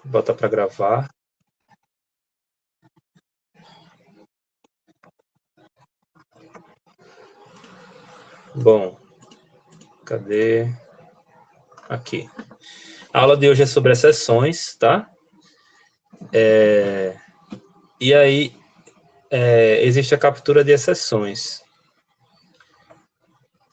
Bota para gravar. Bom, cadê? Aqui. A aula de hoje é sobre exceções, tá? E aí, existe a captura de exceções.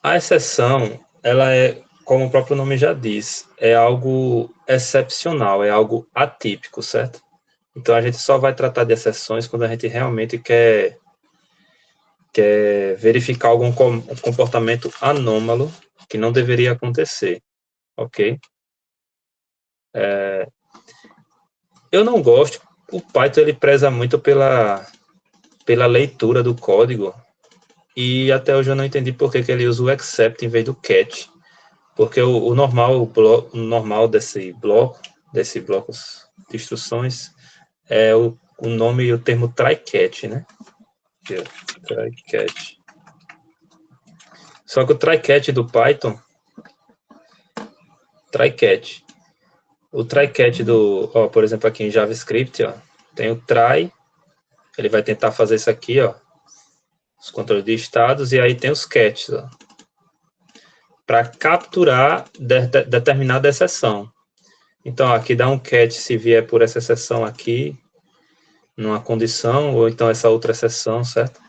A exceção, ela é, como o próprio nome já diz, é algo excepcional, é algo atípico, certo? Então, a gente só vai tratar de exceções quando a gente realmente quer verificar algum comportamento anômalo que não deveria acontecer, ok? Eu não gosto, o Python ele preza muito pela leitura do código, e até hoje eu não entendi por que ele usa o except em vez do catch, porque o normal desse bloco de instruções é o nome e o termo try catch, né? Try catch. Só que o try catch do Python, try catch, o try catch do, ó, por exemplo, aqui em JavaScript, ó, tem o try, ele vai tentar fazer isso aqui, ó, os controles de estados, e aí tem os catches, ó, para capturar determinada exceção. Então, ó, aqui dá um catch se vier por essa exceção aqui, numa condição, ou então essa outra exceção, certo?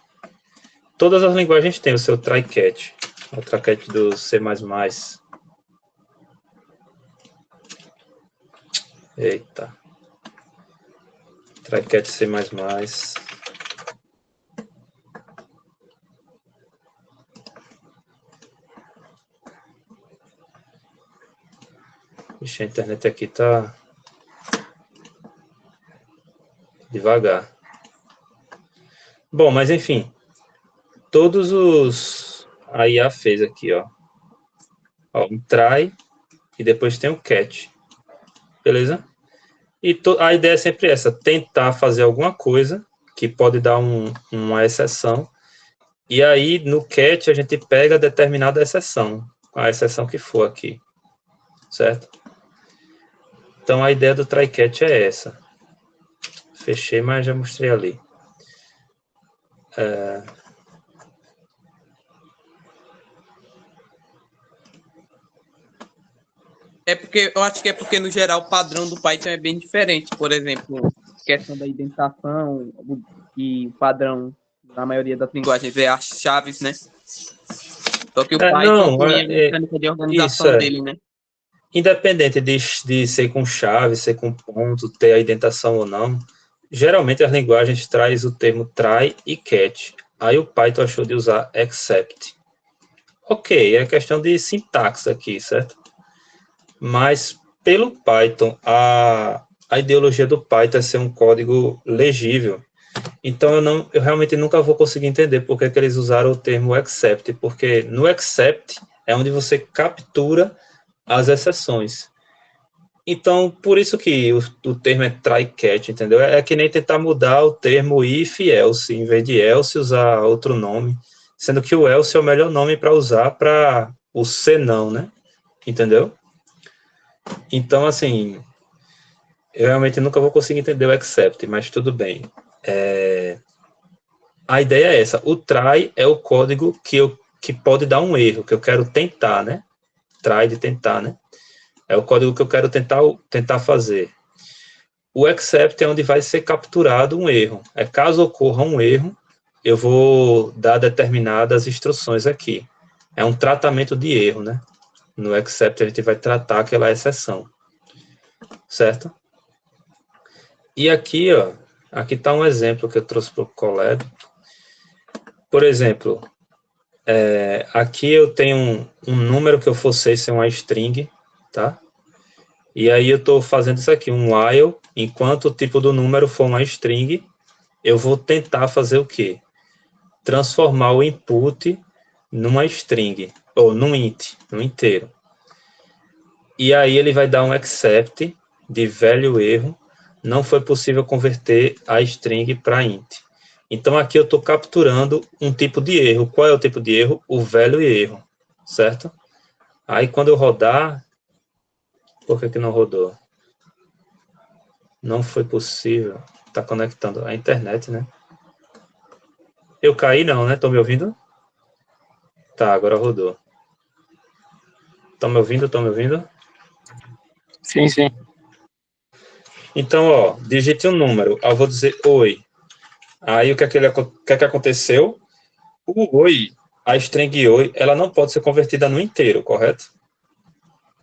Todas as linguagens têm o seu try catch, o try catch do C++. Eita. Try catch C++. Ixi, a internet aqui tá devagar. Bom, mas enfim, todos os... A IA fez aqui, ó. Um try e depois tem o catch. Beleza? E a ideia é sempre essa, tentar fazer alguma coisa que pode dar uma exceção, e aí no catch a gente pega determinada exceção, a exceção que for aqui, certo? Então a ideia do try catch é essa. Fechei, mas já mostrei ali. É porque eu acho que é porque, no geral, o padrão do Python é bem diferente. Por exemplo, questão da indentação, e o padrão na maioria das linguagens é as chaves, né? Só que o Python Não, tem a mecânica de isso organização dele, né? Independente de ser com chave, ser com ponto, ter a indentação ou não, geralmente as linguagens traz o termo try e catch. Aí o Python achou de usar except. Ok, é questão de sintaxe aqui, certo? Mas pelo Python, a ideologia do Python é ser um código legível. Então eu realmente nunca vou conseguir entender por que eles usaram o termo except, porque no except é onde você captura as exceções. Então, por isso que o termo é try catch, entendeu? É que nem tentar mudar o termo if e else, em vez de else usar outro nome, sendo que o else é o melhor nome para usar para o senão, né? Entendeu? Então, assim, eu realmente nunca vou conseguir entender o except, mas tudo bem. A ideia é essa. O try é o código que pode dar um erro, que eu quero tentar, né? Try de tentar, né? É o código que eu quero tentar fazer. O except é onde vai ser capturado um erro. Caso ocorra um erro, eu vou dar determinadas instruções aqui. É um tratamento de erro, né? No except a gente vai tratar aquela exceção. Certo? E aqui, ó, aqui está um exemplo que eu trouxe para o Colab. Por exemplo, aqui eu tenho um número que eu forcei ser uma string, tá? E aí eu estou fazendo isso aqui, um while, enquanto o tipo do número for uma string, eu vou tentar fazer o quê? Transformar o input numa string, ou num int, num inteiro. E aí ele vai dar um except de velho erro, não foi possível converter a string para int. Então aqui eu estou capturando um tipo de erro. Qual é o tipo de erro? O velho erro, certo? Aí quando eu rodar, por que não rodou? Não foi possível. Tá conectando a internet, né? Eu caí não, né? Estão me ouvindo? Tá, agora rodou. Estão me ouvindo? Estão me ouvindo? Sim, sim. Então, ó, digite um número. Eu vou dizer oi. Aí o que é que aconteceu? O oi, a string oi, ela não pode ser convertida no inteiro, correto?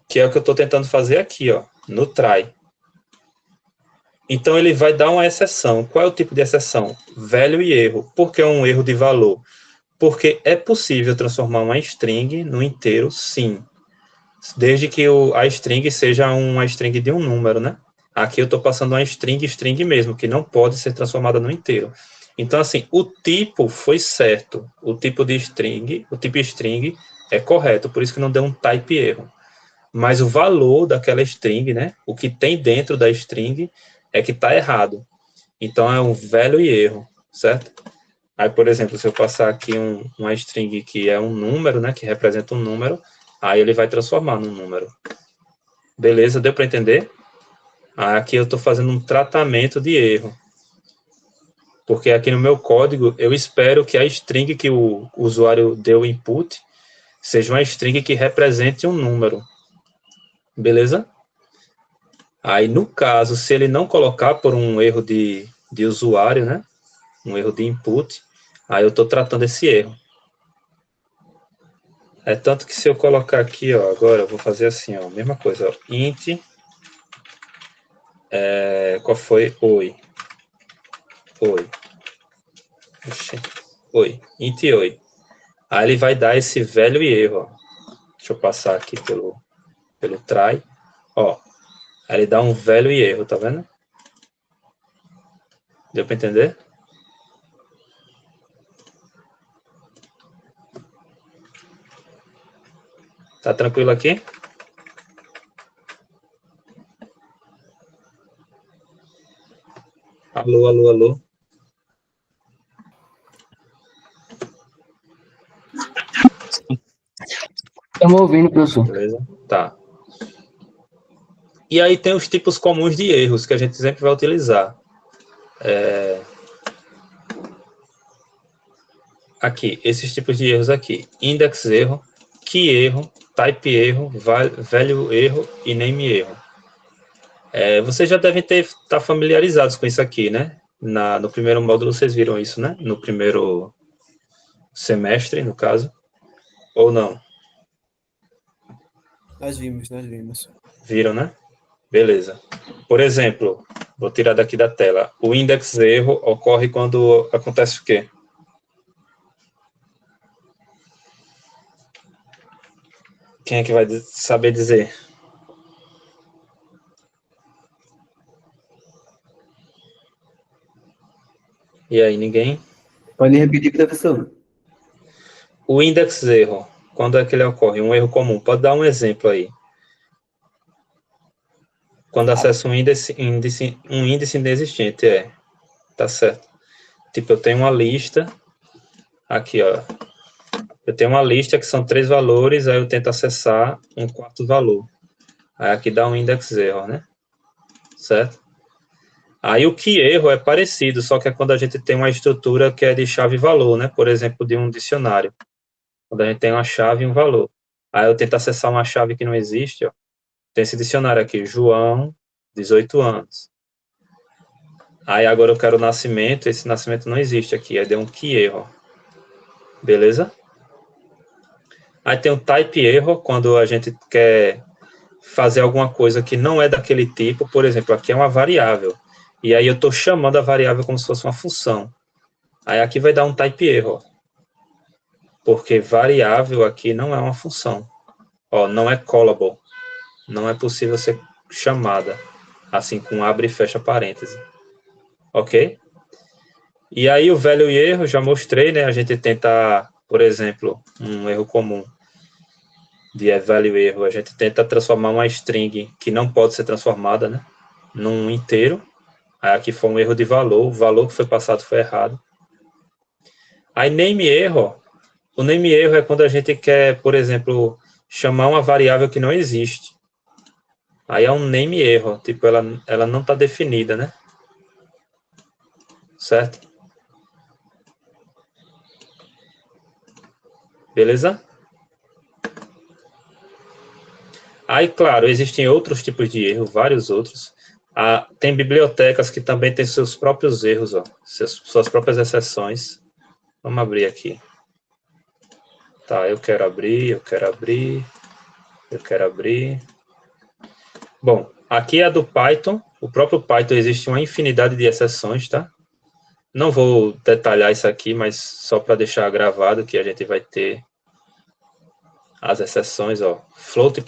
Que é o que eu estou tentando fazer aqui, ó, no try. Então ele vai dar uma exceção. Qual é o tipo de exceção? Velho e erro. Por que um erro de valor? Porque é possível transformar uma string no inteiro, sim. Desde que a string seja uma string de um número, né? Aqui eu estou passando uma string mesmo, que não pode ser transformada no inteiro. Então, assim, o tipo foi certo. O tipo string é correto, por isso que não deu um type erro. Mas o valor daquela string, né? O que tem dentro da string é que está errado. Então, é um velho e erro, certo? Aí, por exemplo, se eu passar aqui uma string que é um número, né? Que representa um número, aí ele vai transformar num número. Beleza? Deu para entender? Aqui eu estou fazendo um tratamento de erro. Porque aqui no meu código, eu espero que a string que o usuário deu input seja uma string que represente um número. Beleza? Aí, no caso, se ele não colocar por um erro de usuário, né? Um erro de input, aí eu estou tratando esse erro. É tanto que se eu colocar aqui, ó, agora eu vou fazer assim, ó, mesma coisa, ó, int, qual foi? Oi. Oi, int oi. Aí ele vai dar esse velho erro, ó. Deixa eu passar aqui pelo try, ó. Aí ele dá um velho erro, tá vendo? Deu para entender? Tá tranquilo aqui? Alô, alô, alô. Estamos ouvindo, professor. Beleza? Tá. E aí tem os tipos comuns de erros que a gente sempre vai utilizar. Aqui, esses tipos de erros aqui. Index erro, key erro, type erro, value erro e name erro. Vocês já devem estar familiarizados com isso aqui, né? No primeiro módulo vocês viram isso, né? No primeiro semestre, no caso. Ou não? Nós vimos. Viram, né? Beleza. Por exemplo, vou tirar daqui da tela. O index erro ocorre quando acontece o quê? Quem é que vai saber dizer? E aí, ninguém? Pode repetir, professor? O index erro, quando é que ele ocorre? Um erro comum. Pode dar um exemplo aí. Quando acessa um índice inexistente, tá certo. Tipo, eu tenho uma lista, aqui, ó. Eu tenho uma lista que são 3 valores, aí eu tento acessar um quarto valor. Aí aqui dá um index erro, né? Certo? Aí o que erro é parecido, só que é quando a gente tem uma estrutura que é de chave-valor, né? Por exemplo, de um dicionário. Quando a gente tem uma chave e um valor. Aí eu tento acessar uma chave que não existe, ó. Tem esse dicionário aqui, João, 18 anos. Aí agora eu quero o nascimento, esse nascimento não existe aqui, aí deu um key erro. Beleza? Aí tem o type erro, quando a gente quer fazer alguma coisa que não é daquele tipo, por exemplo, aqui é uma variável, e aí eu estou chamando a variável como se fosse uma função. Aí aqui vai dar um type erro, porque variável aqui não é uma função. Ó, não é callable, não é possível ser chamada, assim com abre e fecha parêntese. Ok? E aí o velho e erro, já mostrei, né? A gente tenta, por exemplo, um erro comum de value erro, a gente tenta transformar uma string que não pode ser transformada, né? Num inteiro. Aí aqui foi um erro de valor, o valor que foi passado foi errado. Aí name erro, o name erro é quando a gente quer, por exemplo, chamar uma variável que não existe. Aí é um name erro, tipo, ela não está definida, né? Certo? Beleza? Aí, claro, existem outros tipos de erro, vários outros. Tem bibliotecas que também têm seus próprios erros, ó, suas próprias exceções. Vamos abrir aqui. Tá, eu quero abrir, eu quero abrir, eu quero abrir. Bom, aqui é a do Python. O próprio Python existe uma infinidade de exceções, tá? Não vou detalhar isso aqui, mas só para deixar gravado que a gente vai ter as exceções, ó.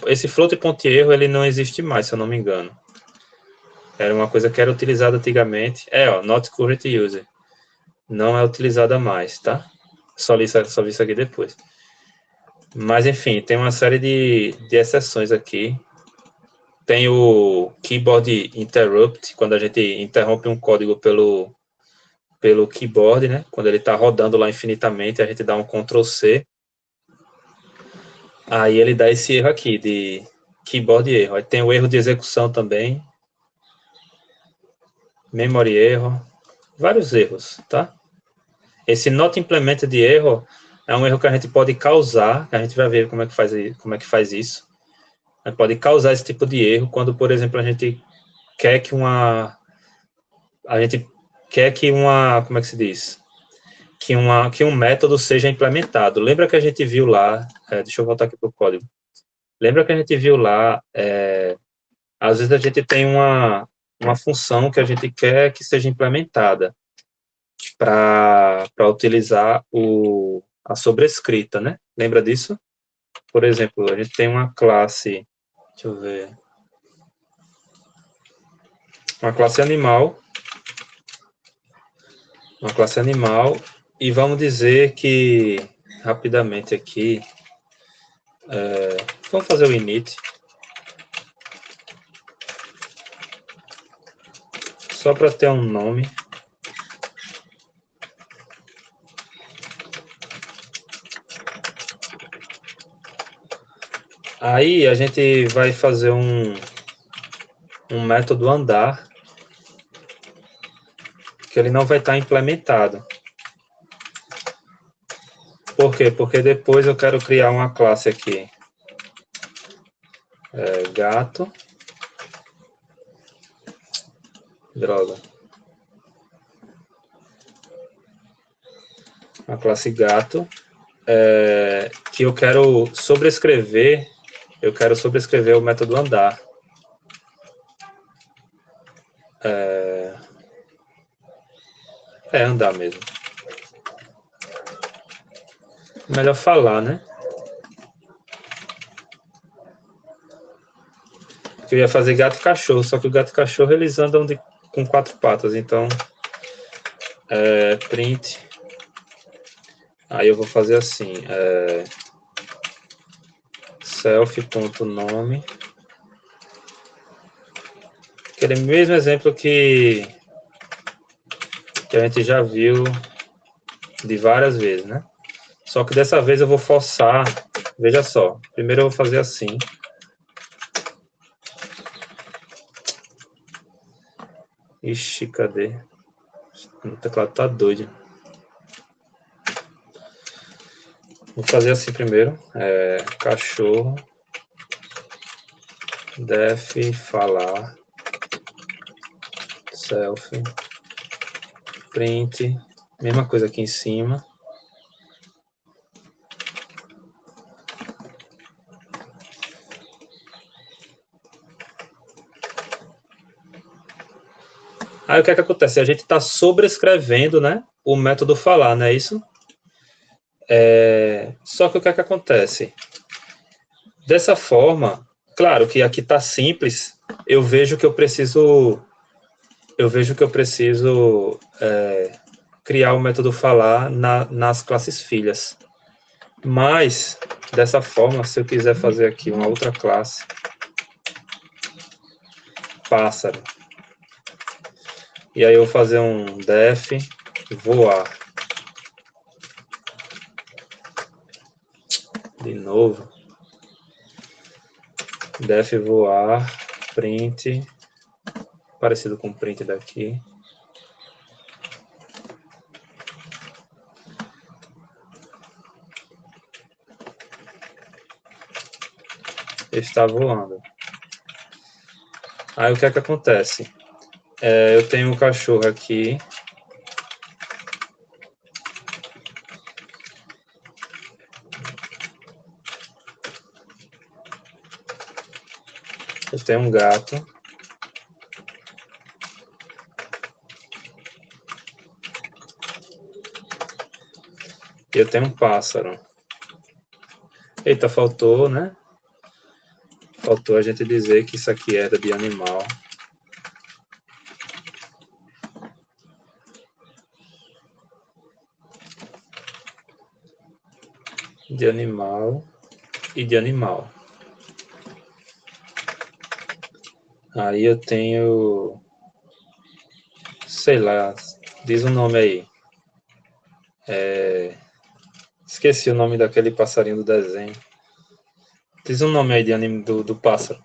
Esse float ponto erro, ele não existe mais, se eu não me engano. Era uma coisa que era utilizada antigamente. Ó, not current user. Não é utilizada mais, tá? Só vi isso aqui depois. Mas, enfim, tem uma série de exceções aqui. Tem o keyboard interrupt, quando a gente interrompe um código pelo keyboard, né? Quando ele está rodando lá infinitamente, a gente dá um Ctrl C. Aí ele dá esse erro aqui, de keyboard erro. Aí tem o erro de execução também. Memory erro. Vários erros, tá? Esse not implemented erro é um erro que a gente pode causar, que a gente vai ver como é que faz isso. A gente pode causar esse tipo de erro quando, por exemplo, a gente quer que como é que se diz? Que um método seja implementado. Lembra que a gente viu lá, deixa eu voltar aqui para o código. Lembra que a gente viu lá, às vezes a gente tem uma função que a gente quer que seja implementada para utilizar a sobrescrita, né? Lembra disso? Por exemplo, a gente tem uma classe, deixa eu ver, uma classe animal, e vamos dizer que, rapidamente aqui, vamos fazer o init, só para ter um nome. Aí a gente vai fazer um método andar, que ele não vai estar implementado. Por quê? Porque depois eu quero criar uma classe aqui, gato, droga, uma classe gato, que eu quero sobrescrever o método andar. Andar mesmo. Melhor falar, né? Eu ia fazer gato e cachorro, só que o gato e cachorro eles andam com 4 patas, então print. Aí eu vou fazer assim, self.nome, aquele mesmo exemplo que a gente já viu de várias vezes, né? Só que dessa vez eu vou forçar, veja só, primeiro eu vou fazer assim. Ixi, cadê? O teclado tá doido. Vou fazer assim primeiro, cachorro, def falar, self, print, mesma coisa aqui em cima. Aí o que é que acontece? A gente está sobrescrevendo, né, o método falar, não é isso? Só que o que é que acontece? Dessa forma, claro que aqui está simples, eu vejo que eu preciso criar o método falar nas classes filhas. Mas, dessa forma, se eu quiser fazer aqui uma outra classe, pássaro, e aí eu vou fazer um def voar. De novo. Def voar. print, parecido com o print daqui. Está voando. Aí o que é que acontece? Eu tenho um cachorro aqui. Eu tenho um gato. E eu tenho um pássaro. Eita, faltou, né? Faltou a gente dizer que isso aqui era de animal. De animal e de animal. Aí eu tenho, sei lá, diz um nome aí. Esqueci o nome daquele passarinho do desenho. Diz um nome aí de anime do pássaro.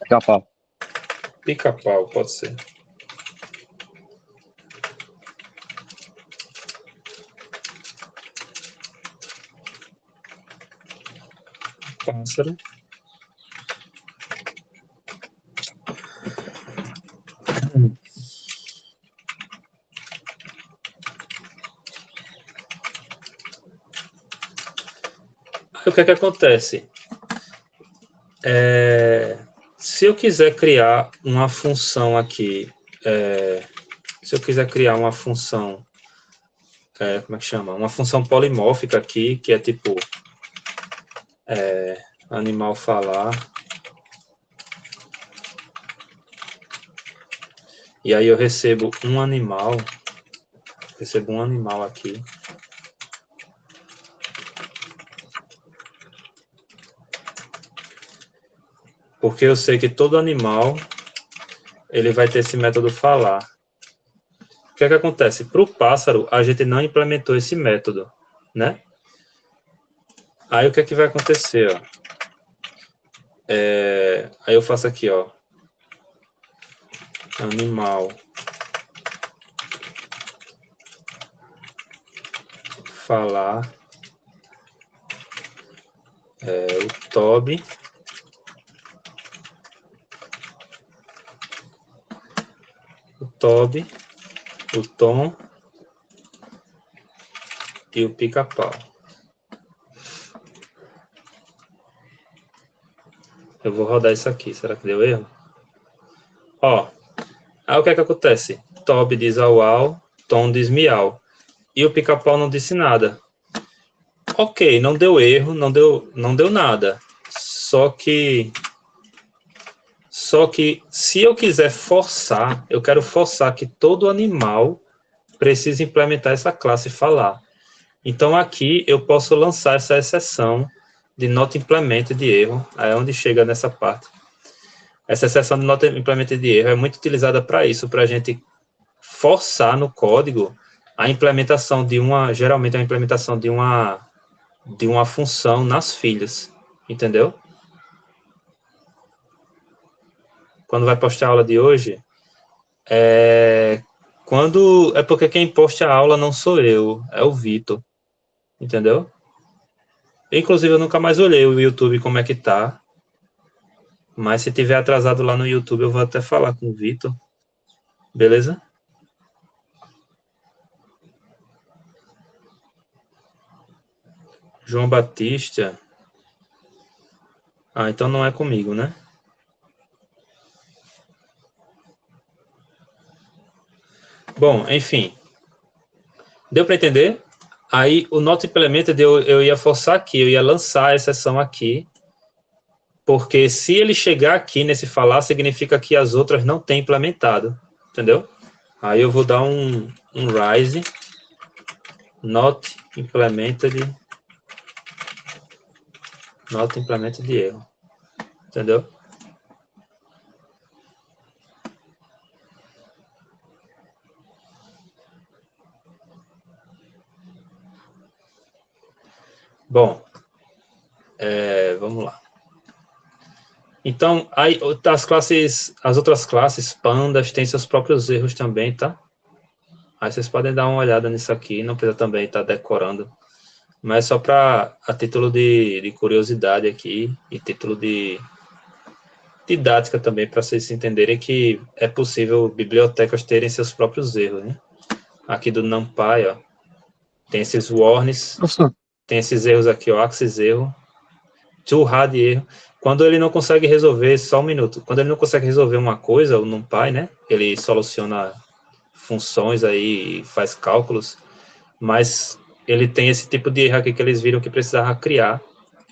Pica-pau. Pica-pau, pode ser. Pássaro. Aí, o que é que acontece? Se eu quiser criar uma função aqui, se eu quiser criar uma função, como é que chama? Uma função polimórfica aqui, que é tipo animal falar. E aí eu recebo um animal aqui. Porque eu sei que todo animal, ele vai ter esse método falar. O que é que acontece? Para o pássaro, a gente não implementou esse método, né? Aí o que é que vai acontecer, ó? Aí eu faço aqui, ó. Animal falar. O Toby. O Toby. O Tom. E o Pica-pau. Eu vou rodar isso aqui. Será que deu erro? Ó. Aí o que é que acontece? Toby diz au, Tom diz miau. E o Pica-pau não disse nada. Ok, não deu erro, não deu nada. Só que se eu quiser forçar, eu quero forçar que todo animal precise implementar essa classe falar. Então aqui eu posso lançar essa exceção de not implement de erro, aí é onde chega nessa parte. Essa exceção de not implement de erro é muito utilizada para isso, para a gente forçar no código a implementação geralmente a implementação de uma função nas filhas, entendeu? Quando vai postar a aula de hoje, é porque quem posta a aula não sou eu, é o Vitor, entendeu? Inclusive eu nunca mais olhei o YouTube como é que tá, mas se tiver atrasado lá no YouTube eu vou até falar com o Vitor, beleza? João Batista, então não é comigo, né? Bom, enfim, deu para entender? Aí o not implemented eu ia forçar aqui, eu ia lançar a exceção aqui, porque se ele chegar aqui nesse falar, significa que as outras não têm implementado, entendeu? Aí eu vou dar um rise not implemented de erro, entendeu? Bom, vamos lá. Então, aí, as outras classes, pandas, têm seus próprios erros também, tá? Aí vocês podem dar uma olhada nisso aqui, não precisa também estar decorando. Mas só para a título de curiosidade aqui, e título de didática também, para vocês entenderem que é possível bibliotecas terem seus próprios erros, né? Aqui do NumPy, ó, tem esses warnings, Professor, tem esses erros aqui, ó, axis erro, too hard erro. Quando ele não consegue resolver, só um minuto, quando ele não consegue resolver uma coisa, o NumPy, né, ele soluciona funções aí e faz cálculos, mas ele tem esse tipo de erro aqui que eles viram que precisava criar,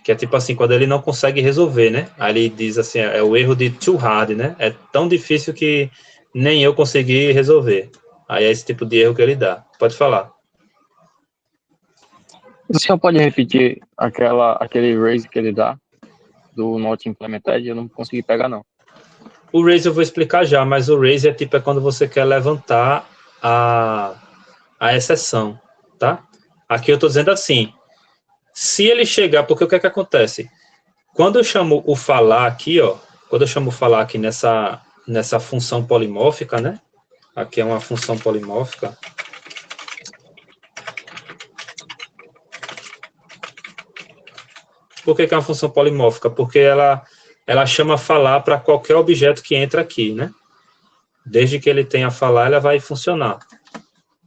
que é tipo assim, quando ele não consegue resolver, né, aí ele diz assim, é o erro de too hard, né, é tão difícil que nem eu consegui resolver. Aí é esse tipo de erro que ele dá. Pode falar. o senhor pode repetir aquele raise que ele dá do not implemented? Eu não consegui pegar, não. O raise eu vou explicar já, mas o raise é tipo quando você quer levantar a exceção, tá? Aqui eu estou dizendo assim, se ele chegar, porque o que é que acontece? Quando eu chamo o falar aqui, ó, quando eu chamo o falar aqui nessa função polimórfica, né? Aqui é uma função polimórfica. Por que é uma função polimórfica? Porque ela chama falar para qualquer objeto que entra aqui, né? Desde que ele tenha falar, ela vai funcionar.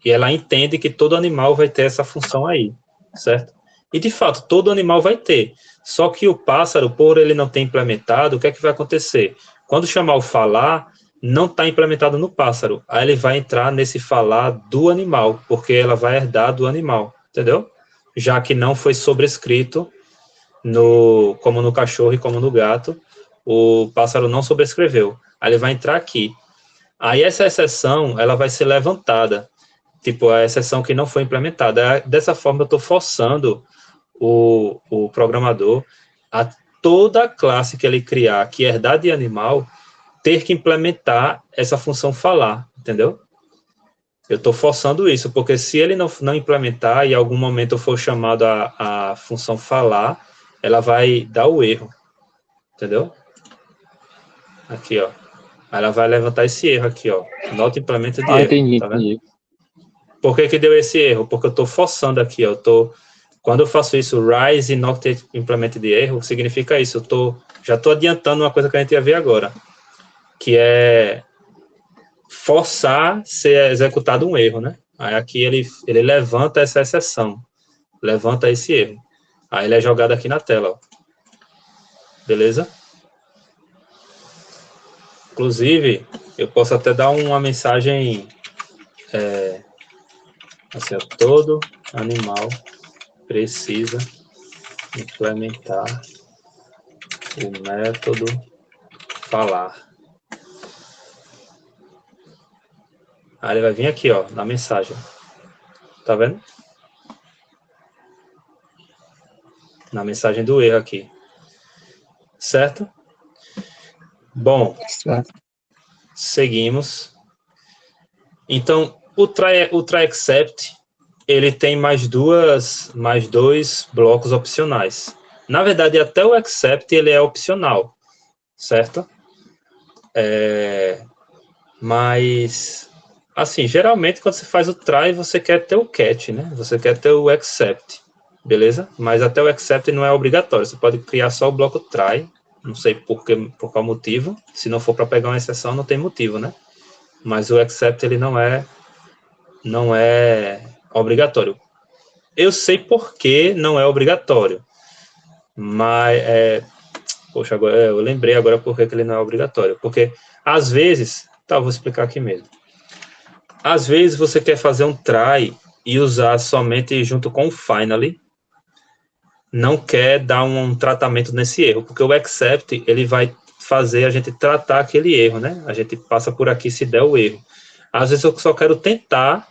E ela entende que todo animal vai ter essa função aí, certo? E, de fato, todo animal vai ter. Só que o pássaro, por ele não ter implementado, o que é que vai acontecer? Quando chamar o falar, não está implementado no pássaro. Aí ele vai entrar nesse falar do animal, porque ela vai herdar do animal, entendeu? Já que não foi sobrescrito, como no cachorro e como no gato, o pássaro não sobrescreveu. Aí ele vai entrar aqui. Aí essa exceção, ela vai ser levantada. Tipo, a exceção que não foi implementada. Dessa forma, eu estou forçando o programador a toda a classe que ele criar, que herdar de animal, ter que implementar essa função falar, entendeu? Eu estou forçando isso, porque se ele não implementar e em algum momento eu for chamado a função falar, ela vai dar o erro, entendeu? Aqui, ó. Ela vai levantar esse erro aqui, ó. Not implemented erro, Entendi, tá vendo? entendi. Por que deu esse erro? Porque eu estou forçando aqui, ó. Quando eu faço isso, rise e not implemented erro, significa isso. Já estou adiantando uma coisa que a gente ia ver agora, que é forçar ser executado um erro, né? Aí aqui ele levanta essa exceção, levanta esse erro. Aí ele é jogado aqui na tela, ó. Beleza? Inclusive, eu posso até dar uma mensagem assim, ó, todo animal precisa implementar o método falar. Aí ele vai vir aqui, ó, na mensagem. Tá vendo? Na mensagem do erro aqui. Certo? Bom, Certo. seguimos. Então, o try except, ele tem mais dois blocos opcionais. Na verdade, até o except, ele é opcional, certo? Mas, assim, geralmente, quando você faz o try, você quer ter o catch, né? Você quer ter o except, beleza? Mas até o except não é obrigatório. Você pode criar só o bloco try, não sei por qual motivo. Se não for para pegar uma exceção, não tem motivo, né? Mas o except, ele não é obrigatório. Eu sei por que não é obrigatório, mas, poxa, agora, eu lembrei agora por que ele não é obrigatório, porque, às vezes, tá, eu vou explicar aqui mesmo, às vezes você quer fazer um try e usar somente junto com o finally, não quer dar um tratamento nesse erro, porque o except, ele vai fazer a gente tratar aquele erro, né, a gente passa por aqui se der o erro. Às vezes eu só quero tentar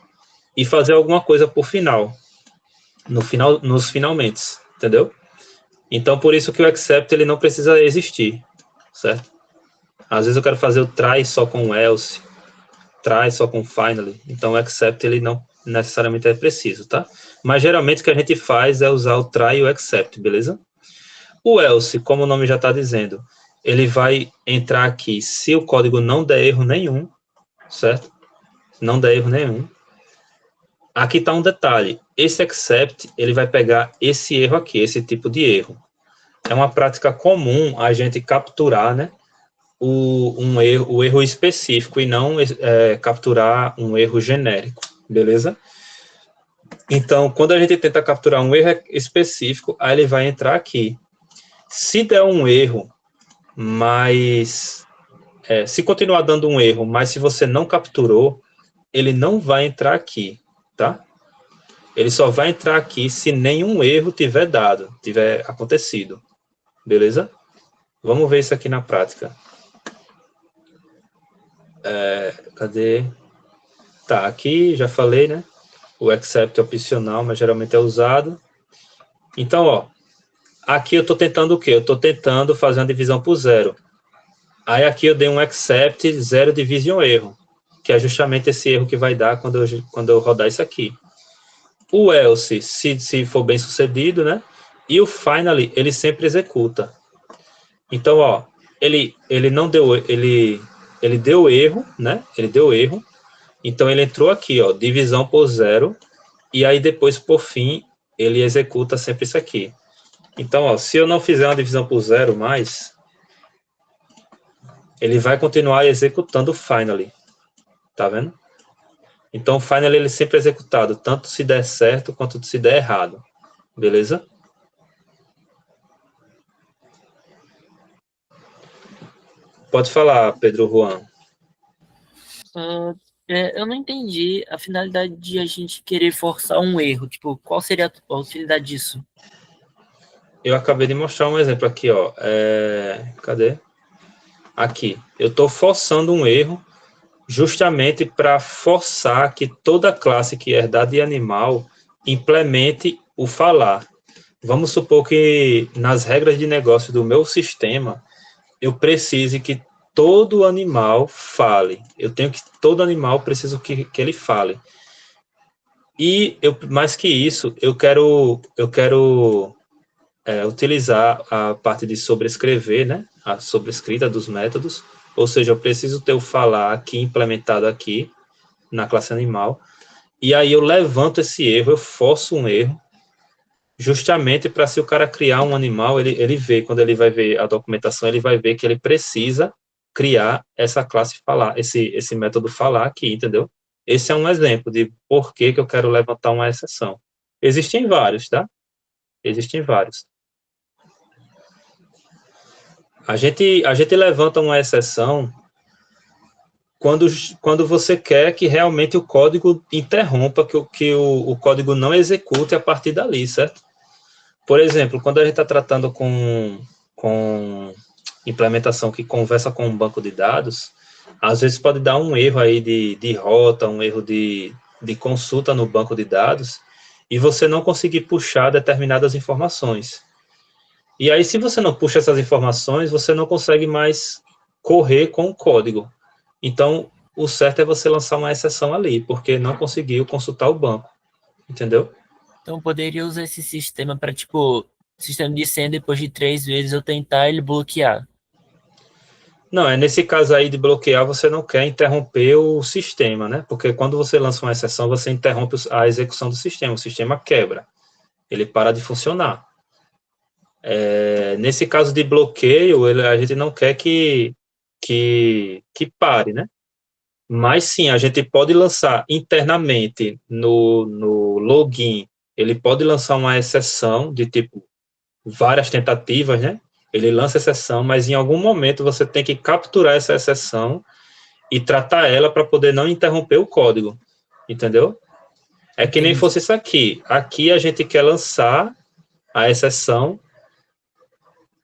e fazer alguma coisa por final, nos finalmente, entendeu? Então, por isso que o except, ele não precisa existir, certo? Às vezes eu quero fazer o try só com o else, try só com finally, então o except, ele não necessariamente é preciso, tá? Mas, geralmente, o que a gente faz é usar o try e o except, beleza? O else, como o nome já está dizendo, ele vai entrar aqui se o código não der erro nenhum, certo? Não der erro nenhum. Aqui está um detalhe. Esse except, ele vai pegar esse erro aqui, esse tipo de erro. É uma prática comum a gente capturar, né, o erro específico e não capturar um erro genérico, beleza? Então, quando a gente tenta capturar um erro específico, aí ele vai entrar aqui. Se der um erro, mas... se continuar dando um erro, mas se você não capturou, ele não vai entrar aqui, tá? Ele só vai entrar aqui se nenhum erro tiver acontecido, beleza? Vamos ver isso aqui na prática. Cadê? Tá, aqui já falei, né? O except é opcional, mas geralmente é usado. Então, ó, aqui eu estou tentando o quê? Eu estou tentando fazer uma divisão por zero. Aí aqui eu dei um except zero division erro, que é justamente esse erro que vai dar quando eu rodar isso aqui. O else, se for bem sucedido, né? E o finally, ele sempre executa. Então, ó, ele deu erro, né? Ele deu erro. Então, ele entrou aqui, ó, divisão por zero. E aí, depois, por fim, ele executa sempre isso aqui. Então, ó, se eu não fizer uma divisão por zero mais, ele vai continuar executando o finally. Tá vendo? Então, o finally, ele sempre é executado, tanto se der certo, quanto se der errado. Beleza? Pode falar, Pedro Juan. Eu não entendi a finalidade de a gente querer forçar um erro. Tipo, qual seria a utilidade disso? Eu acabei de mostrar um exemplo aqui, ó. Cadê? Aqui. Eu estou forçando um erro justamente para forçar que toda classe que é herdada de animal implemente o falar. Vamos supor que nas regras de negócio do meu sistema, eu precise que todo animal fale. Todo animal preciso que ele fale. E mais que isso, eu quero utilizar a parte de sobrescrever, né? A sobrescrita dos métodos. Ou seja, eu preciso ter o falar aqui implementado aqui na classe animal. E aí eu levanto esse erro, eu forço um erro, justamente para se o cara criar um animal, ele vê, quando ele vai ver a documentação, ele vai ver que ele precisa criar essa classe falar, esse método falar aqui, entendeu? Esse é um exemplo de por que eu quero levantar uma exceção. Existem vários, tá? Existem vários. A gente levanta uma exceção quando você quer que realmente o código interrompa, que o código não execute a partir dali, certo? Por exemplo, quando a gente está tratando com implementação que conversa com um banco de dados, às vezes pode dar um erro aí de rota, um erro de consulta no banco de dados, e você não conseguir puxar determinadas informações. E aí, se você não puxa essas informações, você não consegue mais correr com o código. Então, o certo é você lançar uma exceção ali, porque não conseguiu consultar o banco. Entendeu? Então, eu poderia usar esse sistema para, tipo, sistema de senha, depois de 3 vezes eu tentar ele bloquear. Não, nesse caso aí de bloquear, você não quer interromper o sistema, né? Porque quando você lança uma exceção, você interrompe a execução do sistema, o sistema quebra, ele para de funcionar. Nesse caso de bloqueio, a gente não quer que pare, né? Mas sim, a gente pode lançar internamente no login, ele pode lançar uma exceção de tipo várias tentativas, né? Ele lança exceção, mas em algum momento você tem que capturar essa exceção e tratar ela para poder não interromper o código, entendeu? É que nem fosse isso aqui. Aqui a gente quer lançar a exceção,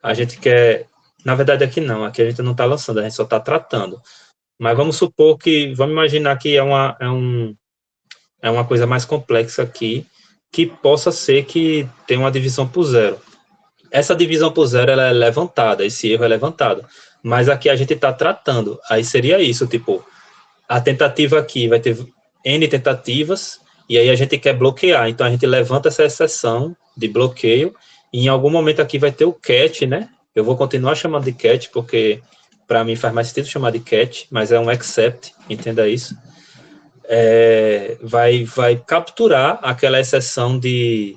a gente quer... Na verdade, aqui não, aqui a gente não está lançando, a gente só está tratando. Mas vamos supor que... Vamos imaginar que é uma coisa mais complexa aqui, que possa ser que tenha uma divisão por zero. Essa divisão por zero, ela é levantada, esse erro é levantado. Mas aqui a gente está tratando. Aí seria isso, tipo, a tentativa aqui vai ter N tentativas, e aí a gente quer bloquear. Então a gente levanta essa exceção de bloqueio, e em algum momento aqui vai ter o catch, né? Eu vou continuar chamando de catch, porque para mim faz mais sentido chamar de catch, mas é um except, entenda isso. Vai capturar aquela exceção de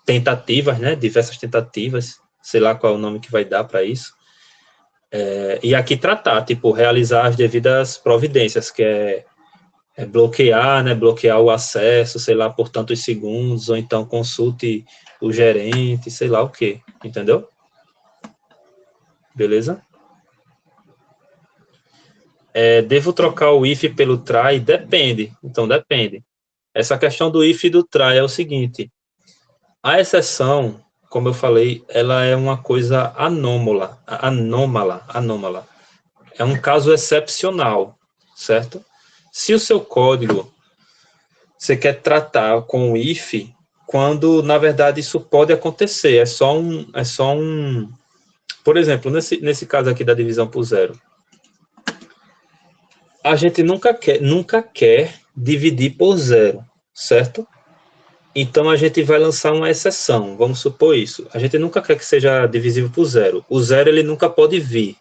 tentativas, né? Diversas tentativas, sei lá qual é o nome que vai dar para isso. E aqui tratar, tipo, realizar as devidas providências, que é bloquear, né? Bloquear o acesso, sei lá, por tantos segundos, ou então consulte o gerente, sei lá o quê, entendeu? Beleza? Devo trocar o if pelo try? Depende. Então, depende. Essa questão do if e do try é o seguinte. A exceção, como eu falei, ela é uma coisa anômala. É um caso excepcional, certo? Se o seu código você quer tratar com o if, quando, na verdade, isso pode acontecer. É só um... Por exemplo, nesse caso aqui da divisão por zero, a gente nunca quer dividir por zero, certo? Então, a gente vai lançar uma exceção, vamos supor isso. A gente nunca quer que seja divisível por zero. O zero, ele nunca pode vir,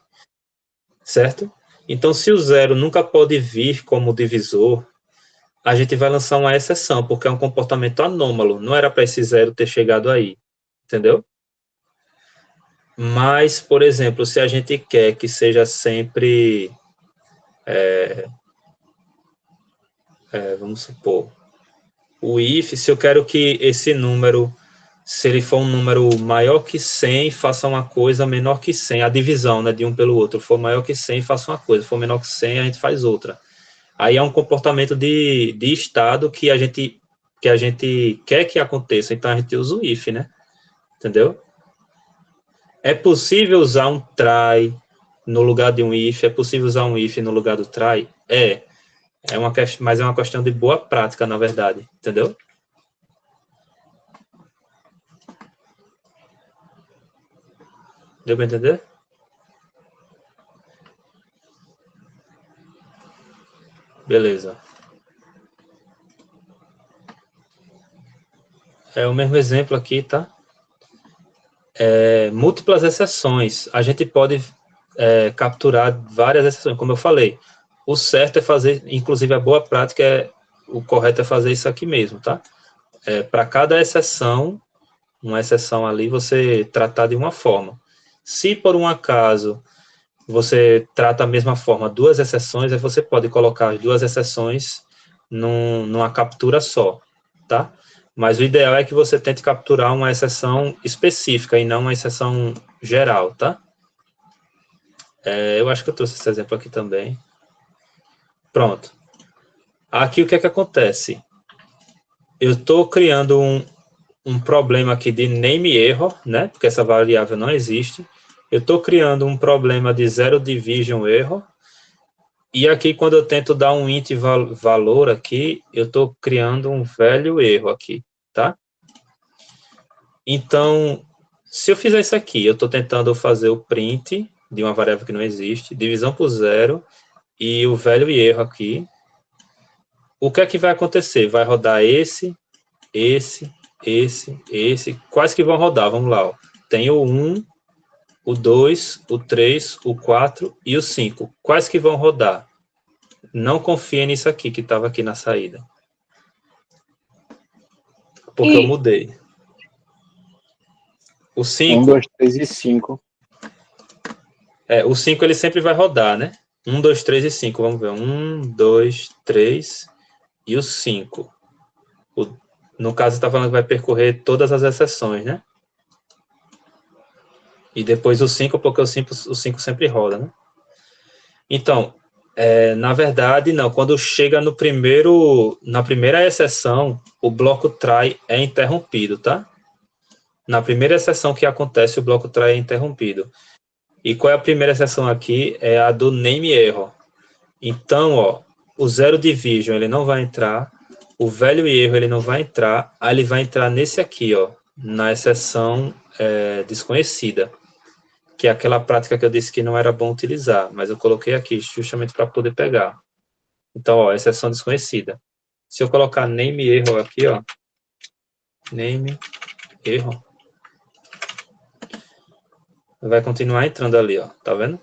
certo? Então, se o zero nunca pode vir como divisor, a gente vai lançar uma exceção, porque é um comportamento anômalo. Não era para esse zero ter chegado aí, entendeu? Mas, por exemplo, se a gente quer que seja sempre... vamos supor, o if, se eu quero que esse número, se ele for um número maior que 100, faça uma coisa menor que 100, a divisão, né, de um pelo outro, for maior que 100, faça uma coisa, for menor que 100, a gente faz outra. Aí é um comportamento de estado que a gente quer que aconteça, então a gente usa o if, né, entendeu? É possível usar um try no lugar de um if, é possível usar um if no lugar do try? Mas é uma questão de boa prática, na verdade, entendeu? Deu para entender? Beleza. É o mesmo exemplo aqui, tá? Múltiplas exceções. A gente pode capturar várias exceções, como eu falei. O certo é fazer, inclusive a boa prática, o correto é fazer isso aqui mesmo, tá? Para cada exceção, uma exceção ali, você tratar de uma forma. Se por um acaso você trata a mesma forma duas exceções, aí você pode colocar as duas exceções numa captura só, tá? Mas o ideal é que você tente capturar uma exceção específica e não uma exceção geral, tá? Eu acho que eu trouxe esse exemplo aqui também. Pronto. Aqui o que é que acontece? Eu estou criando um problema aqui de name error, né? Porque essa variável não existe. Eu estou criando um problema de zero division error. E aqui, quando eu tento dar um int valor aqui, eu estou criando um value erro aqui, tá? Então, se eu fizer isso aqui, eu estou tentando fazer o print de uma variável que não existe, divisão por zero, e o value erro aqui. O que é que vai acontecer? Vai rodar esse. Quais que vão rodar? Vamos lá. Ó. Tem o 1, o 2, o 3, o 4 e o 5. Quais que vão rodar? Não confia nisso aqui, que estava aqui na saída. Porque eu mudei. O 5... 1, 2, 3 e 5. O 5 ele sempre vai rodar, né? 1, 2, 3 e 5. Vamos ver. 1, 2, 3 e o 5. No caso, está falando que vai percorrer todas as exceções, né? E depois o 5, porque o 5 sempre roda, né? Então, na verdade, não. Quando chega na primeira exceção, o bloco try é interrompido, tá? Na primeira exceção que acontece, o bloco try é interrompido. E qual é a primeira exceção aqui? É a do name error. Então, ó, o zero division ele não vai entrar, o value erro ele não vai entrar, aí ele vai entrar nesse aqui, ó, na exceção desconhecida, que é aquela prática que eu disse que não era bom utilizar, mas eu coloquei aqui justamente para poder pegar. Então, ó, exceção desconhecida. Se eu colocar name erro aqui, ó, name erro, vai continuar entrando ali, ó. Tá vendo?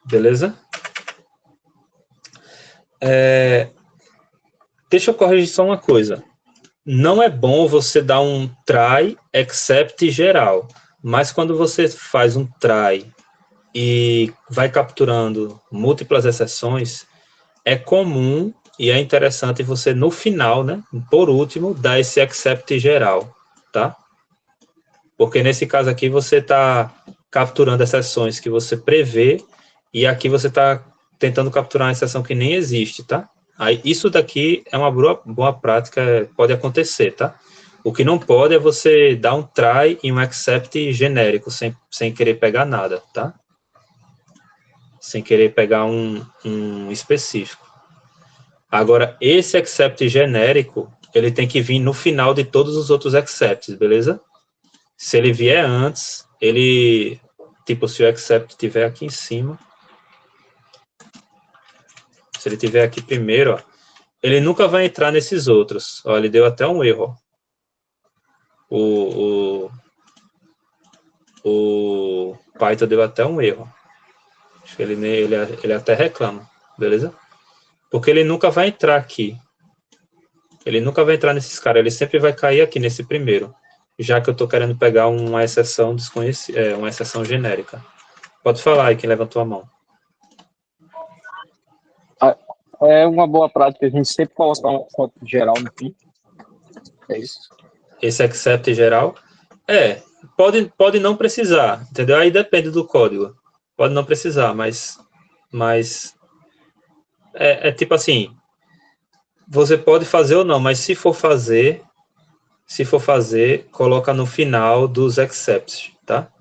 Beleza? Deixa eu corrigir só uma coisa. Não é bom você dar um try except geral, mas quando você faz um try e vai capturando múltiplas exceções, é comum e é interessante você, no final, né, por último, dar esse except geral, tá? Porque nesse caso aqui você está capturando exceções que você prevê e aqui você está tentando capturar uma exceção que nem existe, tá? Aí, isso daqui é uma boa prática, pode acontecer, tá? O que não pode é você dar um try e um except genérico, sem querer pegar nada, tá? Sem querer pegar um específico. Agora, esse except genérico, ele tem que vir no final de todos os outros excepts, beleza? Se ele vier antes, tipo, se o except estiver aqui em cima, se ele estiver aqui primeiro, ó, ele nunca vai entrar nesses outros. Ó, ele deu até um erro. O Python deu até um erro. Acho que ele até reclama, beleza? Porque ele nunca vai entrar aqui. Ele nunca vai entrar nesses caras. Ele sempre vai cair aqui nesse primeiro. Já que eu estou querendo pegar uma exceção desconhecida, uma exceção genérica. Pode falar aí, quem levantou a mão. É uma boa prática a gente sempre colocar um código geral no fim. É isso. Esse except geral? Pode não precisar, entendeu? Aí depende do código. Pode não precisar, mas é tipo assim, você pode fazer ou não, mas se for fazer, coloca no final dos excepts, tá?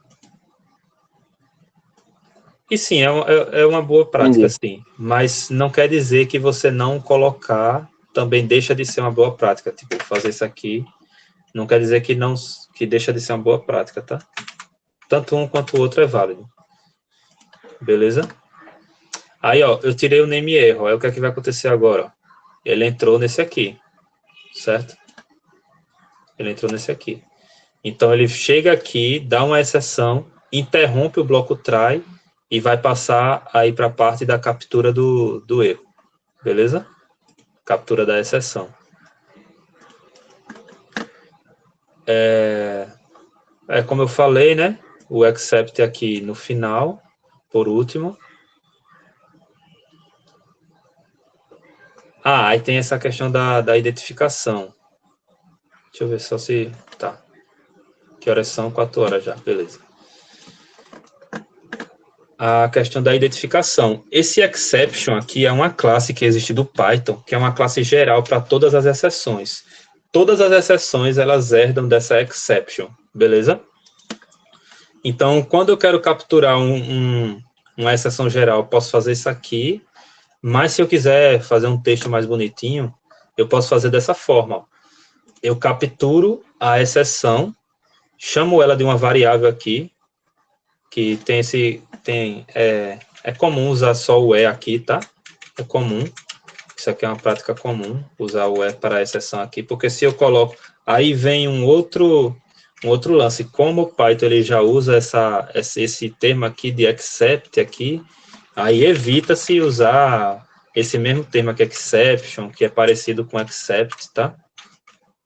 E sim, é uma boa prática, sim. Mas não quer dizer que você não colocar também deixa de ser uma boa prática. Tipo, fazer isso aqui não quer dizer que deixa de ser uma boa prática, tá? Tanto um quanto o outro é válido. Beleza? Aí, ó, eu tirei o name erro. Aí o que é que vai acontecer agora? Ó? Ele entrou nesse aqui, certo? Ele entrou nesse aqui. Então, ele chega aqui, dá uma exceção, interrompe o bloco try e vai passar aí para a parte da captura do erro. Beleza? Captura da exceção. Como eu falei, né? O except aqui no final, por último. Aí tem essa questão da identificação. Deixa eu ver só se... Tá. Que horas são? 4 horas já, beleza. A questão da identificação. Esse exception aqui é uma classe que existe do Python, que é uma classe geral para todas as exceções. Todas as exceções, elas herdam dessa exception, beleza? Então, quando eu quero capturar uma exceção geral, eu posso fazer isso aqui, mas se eu quiser fazer um texto mais bonitinho, eu posso fazer dessa forma. Ó. Eu capturo a exceção, chamo ela de uma variável aqui, que é comum usar só o aqui, tá? É comum. Isso aqui é uma prática comum, usar o para a exceção aqui, porque se eu coloco... Aí vem um outro lance. Como o Python ele já usa esse termo aqui de except aqui, aí evita-se usar esse mesmo termo aqui, exception, que é parecido com except, tá?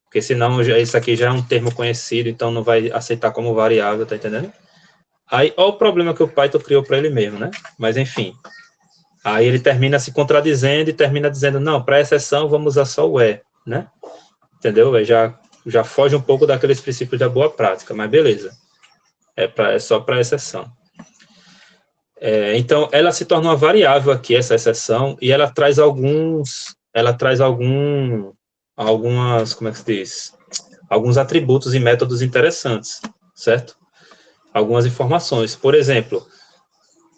Porque senão isso aqui já é um termo conhecido, então não vai aceitar como variável, tá entendendo? Aí, olha o problema que o Python criou para ele mesmo, né? Mas, enfim. Aí ele termina se contradizendo e termina dizendo, não, para exceção vamos usar só o né? Entendeu? Já foge um pouco daqueles princípios da boa prática, mas beleza. É só para exceção. Então, ela se torna uma variável aqui, essa exceção, e ela traz algumas, como é que se diz? Alguns atributos e métodos interessantes, certo? Algumas informações. Por exemplo,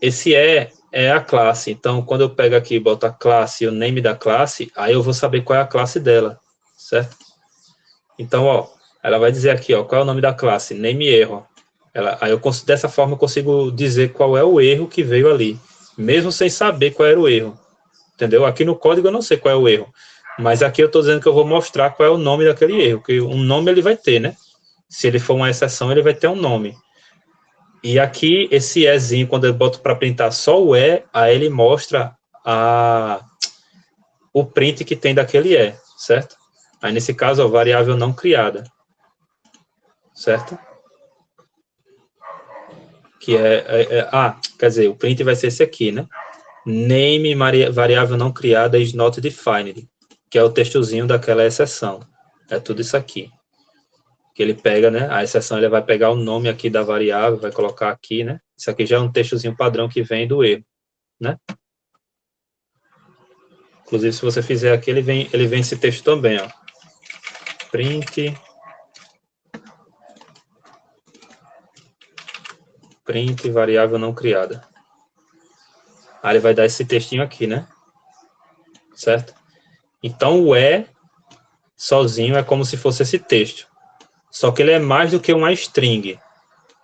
esse é a classe. Então, quando eu pego aqui e boto a classe e o name da classe, aí eu vou saber qual é a classe dela, certo? Então, ó, ela vai dizer aqui, ó, qual é o nome da classe? Name erro. Aí dessa forma eu consigo dizer qual é o erro que veio ali, mesmo sem saber qual era o erro. Entendeu? Aqui no código eu não sei qual é o erro, mas aqui eu estou dizendo que eu vou mostrar qual é o nome daquele erro, que um nome ele vai ter, né? Se ele for uma exceção, ele vai ter um nome. E aqui, esse ezinho, quando eu boto para printar só o e, aí ele mostra o print que tem daquele e, certo? Aí, nesse caso, a variável não criada, certo? Que quer dizer, o print vai ser esse aqui, né? Name variável não criada is not defined, que é o textozinho daquela exceção. É tudo isso aqui. Que ele pega, né? A exceção, ele vai pegar o nome aqui da variável, vai colocar aqui, né? Isso aqui já é um textozinho padrão que vem do erro, né? Inclusive, se você fizer aqui, ele vem esse texto também, ó. Print variável não criada. Aí ele vai dar esse textinho aqui, né? Certo? Então, o sozinho é como se fosse esse texto. Só que ele é mais do que uma string.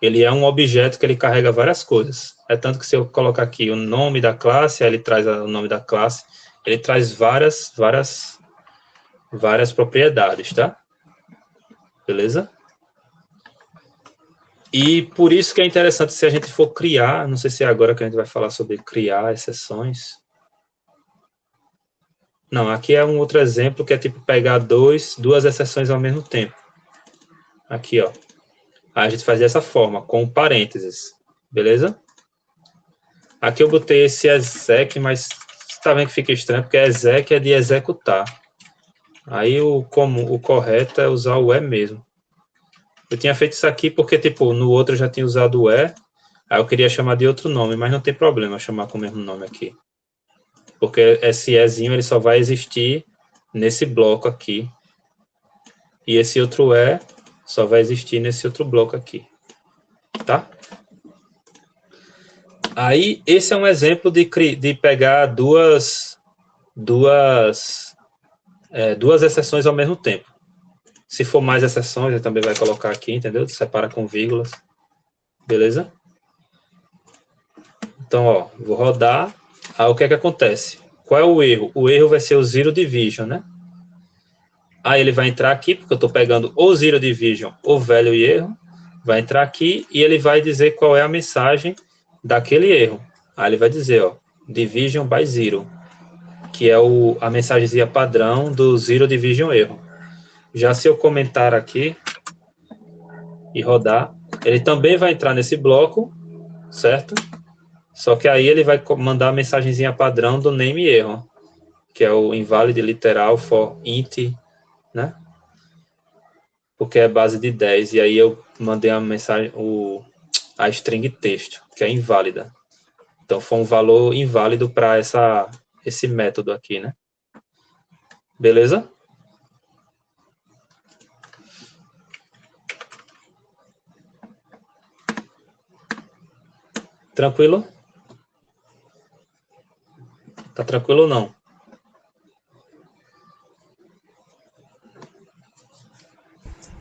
Ele é um objeto que ele carrega várias coisas. É tanto que se eu colocar aqui o nome da classe, aí ele traz o nome da classe, ele traz várias propriedades, tá? Beleza? E por isso que é interessante se a gente for criar, não sei se é agora que a gente vai falar sobre criar exceções. Não, aqui é um outro exemplo que é tipo pegar duas exceções ao mesmo tempo. Aqui, ó. Aí a gente faz dessa forma, com parênteses. Beleza? Aqui eu botei esse exec, mas tá vendo que fica estranho, porque exec é de executar. Aí o correto é usar o mesmo. Eu tinha feito isso aqui porque, tipo, no outro eu já tinha usado o aí eu queria chamar de outro nome, mas não tem problema chamar com o mesmo nome aqui. Porque esse ezinho, ele só vai existir nesse bloco aqui. E esse outro só vai existir nesse outro bloco aqui. Tá? Aí, esse é um exemplo de pegar duas exceções ao mesmo tempo. Se for mais exceções, ele também vai colocar aqui, entendeu? Separa com vírgulas. Beleza? Então, ó, vou rodar. Aí, o que é que acontece? Qual é o erro? O erro vai ser o zero division, né? Aí ele vai entrar aqui, porque eu estou pegando o zero division, o velho e erro. Vai entrar aqui e ele vai dizer qual é a mensagem daquele erro. Aí ele vai dizer, ó, division by zero, que é a mensagenzinha padrão do zero division erro. Já se eu comentar aqui e rodar, ele também vai entrar nesse bloco, certo? Só que aí ele vai mandar a mensagenzinha padrão do name erro, que é o invalid literal for int, né? Porque é base de 10. E aí eu mandei a mensagem, a string texto, que é inválida. Então foi um valor inválido para esse método aqui, né? Beleza? Tranquilo? Tá tranquilo ou não?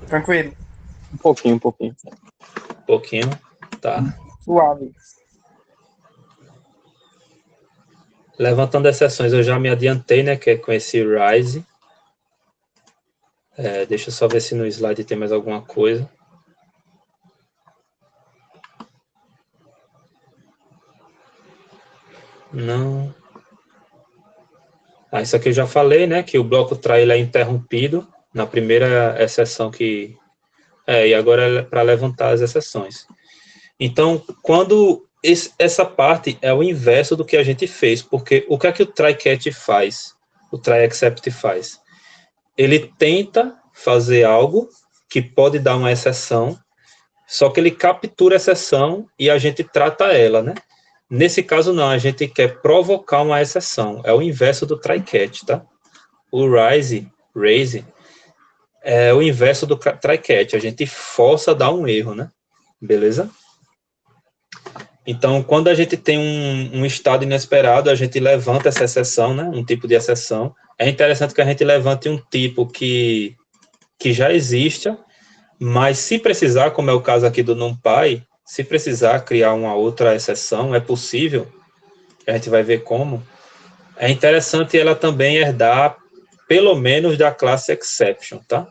Tranquilo. Um pouquinho. Um pouquinho. Tá. Suave. Levantando exceções, eu já me adiantei, né? Que é com esse rise. Deixa eu só ver se no slide tem mais alguma coisa. Não. Isso aqui eu já falei, né? Que o bloco try ele é interrompido na primeira exceção que... e agora é para levantar as exceções. Então, quando... essa parte é o inverso do que a gente fez, porque o que é que o try catch faz? O try except faz? Ele tenta fazer algo que pode dar uma exceção, só que ele captura a exceção e a gente trata ela, né? Nesse caso, não, a gente quer provocar uma exceção. É o inverso do try catch, tá? O raise, é o inverso do try catch. A gente força a dar um erro, né? Beleza? Então, quando a gente tem um estado inesperado, a gente levanta essa exceção, né? Um tipo de exceção. É interessante que a gente levante um tipo que já exista, mas se precisar, como é o caso aqui do NumPy, se precisar criar uma outra exceção, é possível, a gente vai ver como. É interessante ela também herdar, pelo menos, da classe exception, tá?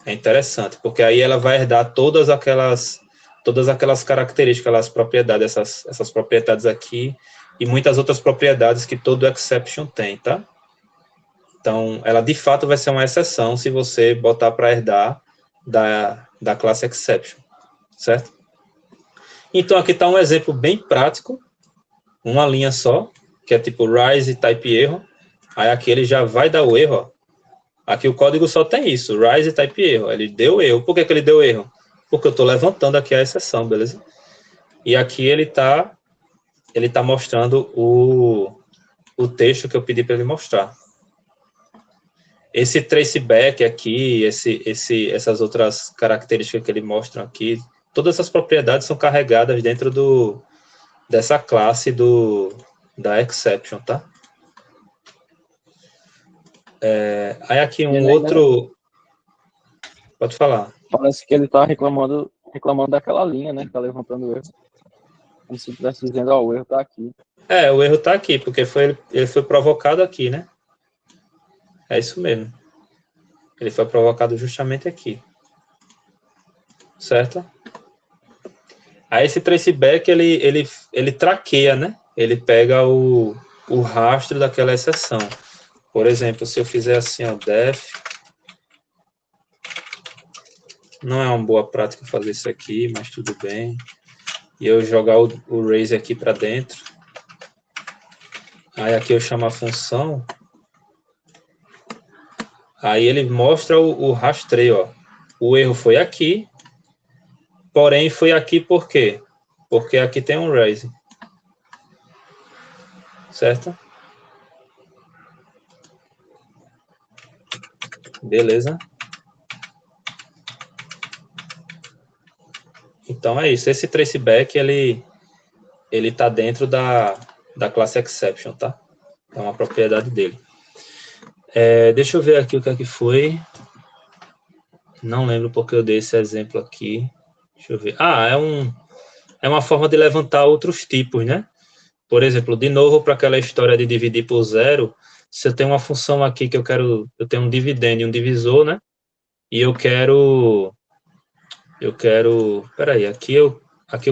É interessante, porque aí ela vai herdar todas aquelas todas aquelas características, as propriedades, essas propriedades aqui, e muitas outras propriedades que todo exception tem, tá? Então, ela de fato vai ser uma exceção se você botar para herdar da classe exception, certo? Então, aqui está um exemplo bem prático, uma linha só, que é tipo rise type erro, aí aqui ele já vai dar o erro, ó. Aqui o código só tem isso, rise type erro, ele deu erro. Por que ele deu erro? Porque eu estou levantando aqui a exceção, beleza? E aqui ele tá mostrando o texto que eu pedi para ele mostrar. Esse traceback aqui, essas outras características que ele mostra aqui, todas essas propriedades são carregadas dentro dessa classe da exception, tá? Aí aqui um outro... Pode falar. Parece que ele tá reclamando daquela linha, né? Que tá levantando o erro. Como se estivesse dizendo, ó, o erro tá aqui. O erro tá aqui, porque ele foi provocado aqui, né? É isso mesmo. Ele foi provocado justamente aqui. Certo? Aí esse traceback, ele traqueia, né? Ele pega o rastro daquela exceção. Por exemplo, se eu fizer assim, ó, def... Não é uma boa prática fazer isso aqui, mas tudo bem. E eu jogar o raise aqui para dentro. Aí aqui eu chamo a função... Aí ele mostra o rastreio, ó. O erro foi aqui, porém foi aqui por quê? Porque aqui tem um raise. Certo? Beleza? Então é isso. Esse traceback, ele tá dentro da classe exception, tá? É uma propriedade dele. Deixa eu ver aqui o que é que foi. Não lembro porque eu dei esse exemplo aqui. Deixa eu ver. É uma forma de levantar outros tipos, né? Por exemplo, de novo, para aquela história de dividir por zero, se eu tenho uma função aqui que eu tenho um dividendo e um divisor, né? E eu quero, peraí, aqui eu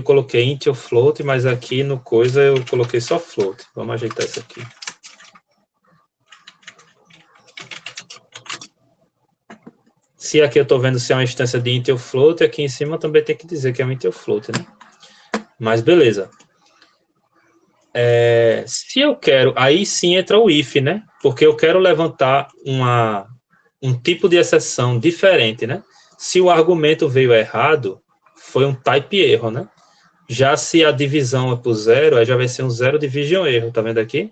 coloquei int ou float, mas aqui no coisa eu coloquei só float. Vamos ajeitar isso aqui. Se aqui eu estou vendo se é uma instância de int ou float, aqui em cima também tem que dizer que é um int ou float, né? Mas beleza. Se eu quero, aí sim entra o if, né? Porque eu quero levantar um tipo de exceção diferente, né? Se o argumento veio errado, foi um type erro, né? Já se a divisão é por zero, aí já vai ser um zero division erro, tá vendo aqui?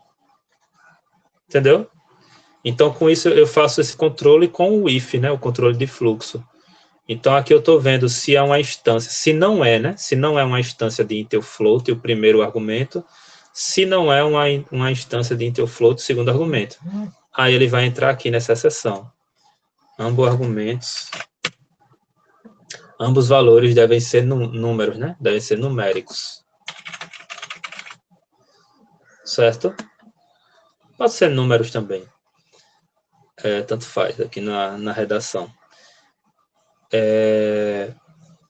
Entendeu? Então, com isso, eu faço esse controle com o if, né? O controle de fluxo. Então, aqui eu estou vendo se é uma instância, se não é, né? Se não é uma instância de int ou float, o primeiro argumento, se não é uma instância de int ou float, o segundo argumento. Aí ele vai entrar aqui nessa exceção. Ambos valores devem ser números, né? Devem ser numéricos. Certo? Pode ser números também. Tanto faz aqui na redação.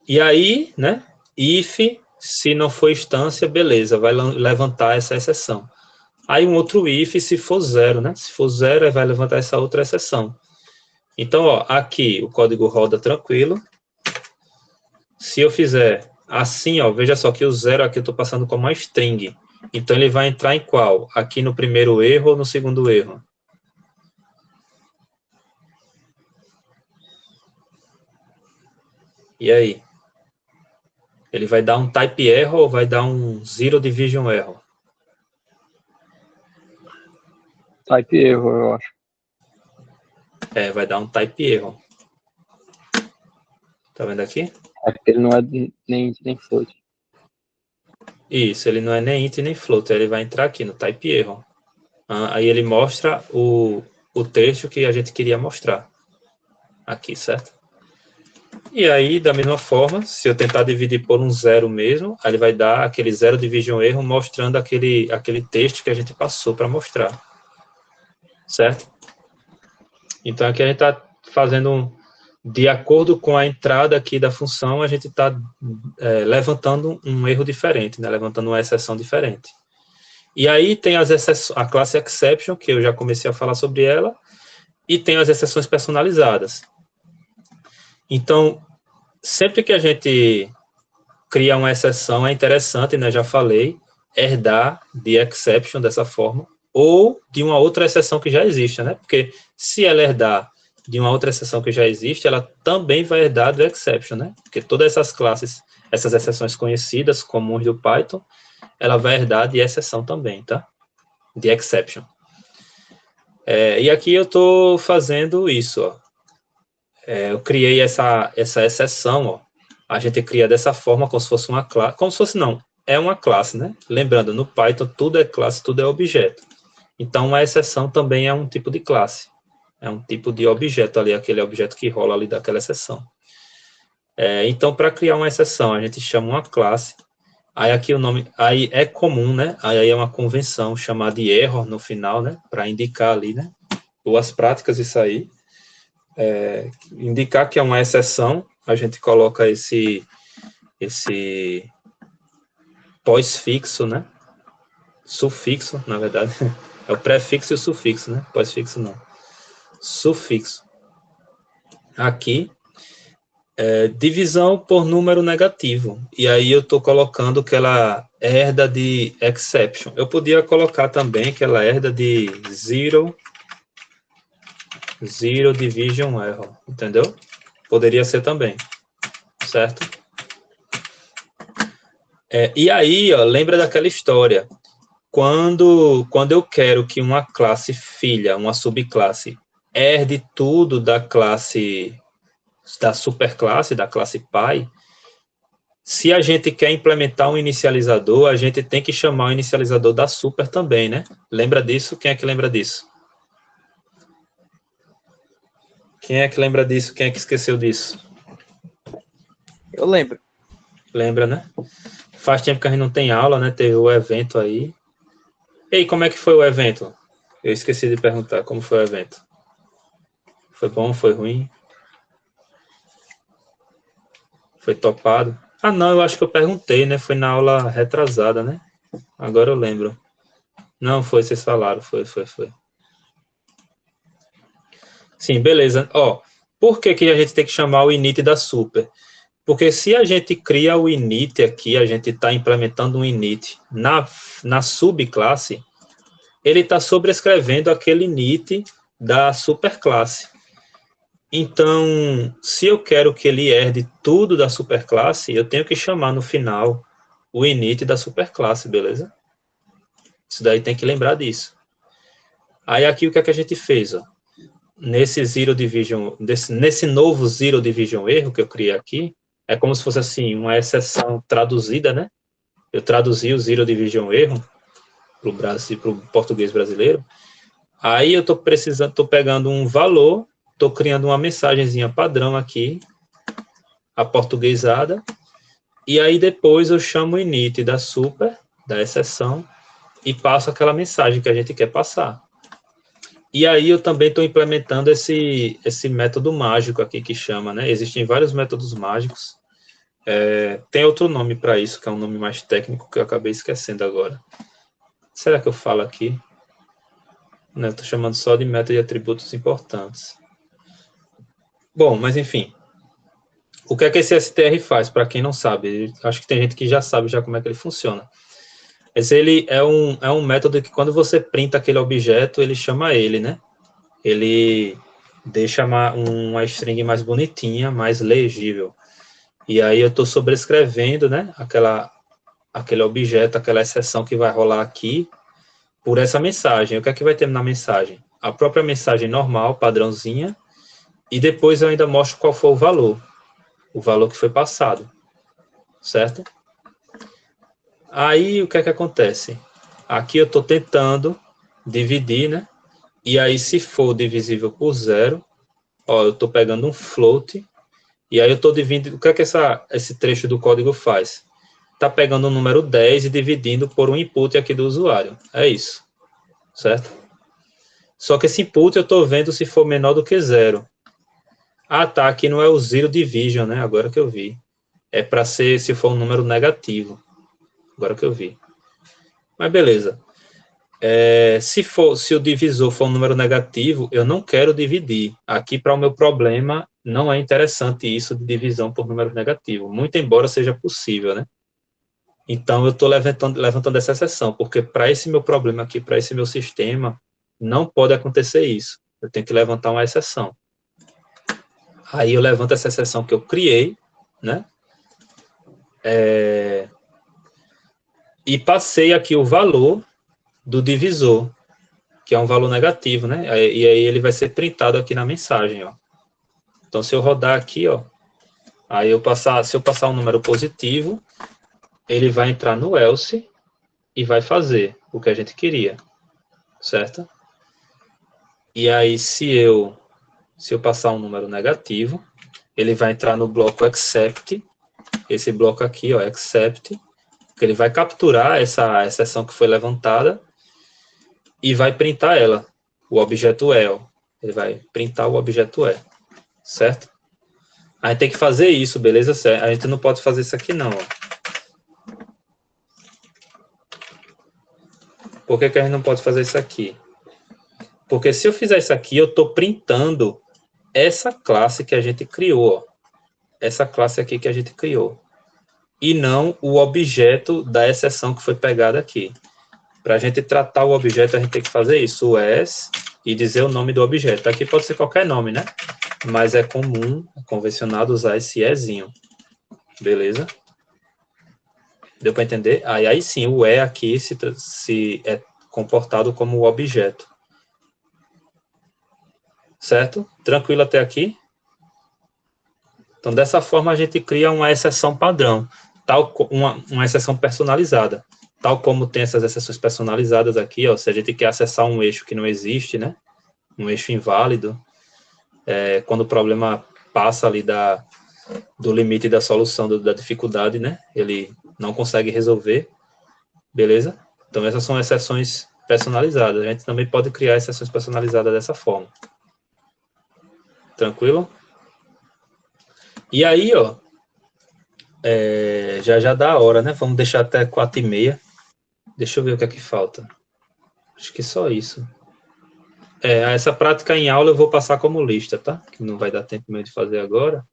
E aí, né? If, se não for instância, beleza, vai levantar essa exceção. Aí um outro if se for zero, né? Se for zero, vai levantar essa outra exceção. Então, ó, aqui o código roda tranquilo. Se eu fizer assim, ó, veja só que o zero aqui eu estou passando como uma string. Então, ele vai entrar em qual? Aqui no primeiro erro ou no segundo erro? E aí? Ele vai dar um type error ou vai dar um zero division error? Type erro, eu acho. Vai dar um type error. Tá vendo aqui? É porque ele não é nem float. Isso, ele não é nem int nem float, ele vai entrar aqui no type error. Aí ele mostra o texto que a gente queria mostrar. Aqui, certo? E aí, da mesma forma, se eu tentar dividir por um zero mesmo, aí ele vai dar aquele zero division erro mostrando aquele texto que a gente passou para mostrar. Certo? Então, aqui a gente está fazendo de acordo com a entrada aqui da função, a gente está levantando um erro diferente, né? Levantando uma exceção diferente. E aí tem a classe exception, que eu já comecei a falar sobre ela, e tem as exceções personalizadas. Então, sempre que a gente cria uma exceção, é interessante, né? Já falei, herdar de exception dessa forma, ou de uma outra exceção que já existe, né? Porque se ela herdar de uma outra exceção que já existe, ela também vai herdar do exception, né? Porque todas essas classes, essas exceções conhecidas, comuns do Python, ela vai herdar de exceção também, tá? De exception. E aqui eu estou fazendo isso, ó. Eu criei essa exceção, ó. A gente cria dessa forma, como se fosse uma classe, como se fosse, não, é uma classe, né? Lembrando, no Python, tudo é classe, tudo é objeto. Então, uma exceção também é um tipo de classe. É um tipo de objeto ali, aquele objeto que rola ali daquela exceção. Então, para criar uma exceção, a gente chama uma classe. Aí aqui o nome, aí é comum, né? Aí é uma convenção chamada de error no final, né? Para indicar ali, né? Boas práticas, isso aí. Indicar que é uma exceção, a gente coloca esse pós-fixo, né? Sufixo, na verdade. É o prefixo e o sufixo, né? Pós-fixo não. Sufixo. Aqui, divisão por número negativo. E aí eu estou colocando que ela herda de exception. Eu podia colocar também que ela herda de zero division error. Entendeu? Poderia ser também. Certo? E aí, ó, lembra daquela história. Quando eu quero que uma classe filha, uma subclasse, herde tudo da classe, da superclasse, da classe pai, se a gente quer implementar um inicializador, a gente tem que chamar o inicializador da super também, né? Lembra disso? Quem é que lembra disso? Quem é que lembra disso? Quem é que esqueceu disso? Eu lembro. Lembra, né? Faz tempo que a gente não tem aula, né? Teve o evento aí. Ei, como é que foi o evento? Eu esqueci de perguntar como foi o evento. Foi bom, foi ruim? Foi topado? Ah, não, eu acho que eu perguntei, né? Foi na aula retrasada, né? Agora eu lembro. Não, foi, vocês falaram, foi. Sim, beleza. Ó, por que a gente tem que chamar o init da super? Porque se a gente cria o init aqui, a gente está implementando um init na subclasse, ele está sobrescrevendo aquele init da superclasse. Então, se eu quero que ele herde tudo da superclasse, eu tenho que chamar no final o init da superclasse, beleza? Isso daí tem que lembrar disso. Aí aqui o que é que a gente fez, ó? Nesse zero division, nesse novo zero division erro que eu criei aqui, é como se fosse assim, uma exceção traduzida, né? Eu traduzi o zero division erro para o português brasileiro. Aí eu estou pegando um valor, estou criando uma mensagenzinha padrão aqui, aportuguesada, e aí depois eu chamo o init da super, da exceção, e passo aquela mensagem que a gente quer passar. E aí eu também estou implementando esse método mágico aqui que chama, né? Existem vários métodos mágicos. Tem outro nome para isso, que é um nome mais técnico que eu acabei esquecendo agora. Será que eu falo aqui? Não, estou chamando só de método de atributos importantes. Bom, mas enfim. O que é que esse str faz, para quem não sabe? Acho que tem gente que já sabe já como é que ele funciona. Mas ele é um método que quando você printa aquele objeto, ele chama ele, né? Ele deixa uma string mais bonitinha, mais legível. E aí eu estou sobrescrevendo, né? Aquele objeto, aquela exceção que vai rolar aqui, por essa mensagem. O que é que vai ter na mensagem? A própria mensagem normal, padrãozinha, e depois eu ainda mostro qual foi o valor que foi passado, certo? Aí, o que é que acontece? Aqui eu estou tentando dividir, né? E aí, se for divisível por zero, ó, eu estou pegando um float, e aí eu estou dividindo. O que é que esse trecho do código faz? Está pegando o número 10 e dividindo por um input aqui do usuário. É isso, certo? Só que esse input eu estou vendo se for menor do que zero. Ah, tá, aqui não é o zero division, né? Agora que eu vi. É para ser, se for um número negativo. Agora que eu vi. Mas beleza. Se o divisor for um número negativo, eu não quero dividir. Aqui, para o meu problema, não é interessante isso de divisão por número negativo, muito embora seja possível, né? Então, eu estou levantando essa exceção, porque para esse meu problema aqui, para esse meu sistema, não pode acontecer isso. Eu tenho que levantar uma exceção. Aí eu levanto essa exceção que eu criei, né? E passei aqui o valor do divisor, que é um valor negativo, né? E aí ele vai ser printado aqui na mensagem, ó. Então, se eu rodar aqui, ó, aí se eu passar um número positivo, ele vai entrar no else e vai fazer o que a gente queria, certo? E aí, se eu passar um número negativo, ele vai entrar no bloco except, esse bloco aqui, ó, except, que ele vai capturar essa exceção que foi levantada e vai printar ela, o objeto el. Ele vai printar o objeto el, certo? A gente tem que fazer isso, beleza? A gente não pode fazer isso aqui não, ó. Por que a gente não pode fazer isso aqui? Porque se eu fizer isso aqui, eu estou printando essa classe que a gente criou, ó. Essa classe aqui que a gente criou. E não o objeto da exceção que foi pegada aqui. Para a gente tratar o objeto, a gente tem que fazer isso, o s, e dizer o nome do objeto. Aqui pode ser qualquer nome, né? Mas é comum, é convencionado usar esse ezinho. Beleza? Deu para entender? Aí sim, o E aqui se é comportado como o objeto. Certo? Tranquilo até aqui? Então, dessa forma, a gente cria uma exceção padrão, uma exceção personalizada. Tal como tem essas exceções personalizadas aqui, ó, se a gente quer acessar um eixo que não existe, né? Um eixo inválido, quando o problema passa ali do limite da solução, da dificuldade, né? Ele não consegue resolver, beleza? Então, essas são exceções personalizadas. A gente também pode criar exceções personalizadas dessa forma. Tranquilo? E aí, ó, já dá a hora, né? Vamos deixar até 4h30. Deixa eu ver o que é que falta. Acho que só isso. Essa prática em aula eu vou passar como lista, tá? Que não vai dar tempo mesmo de fazer agora.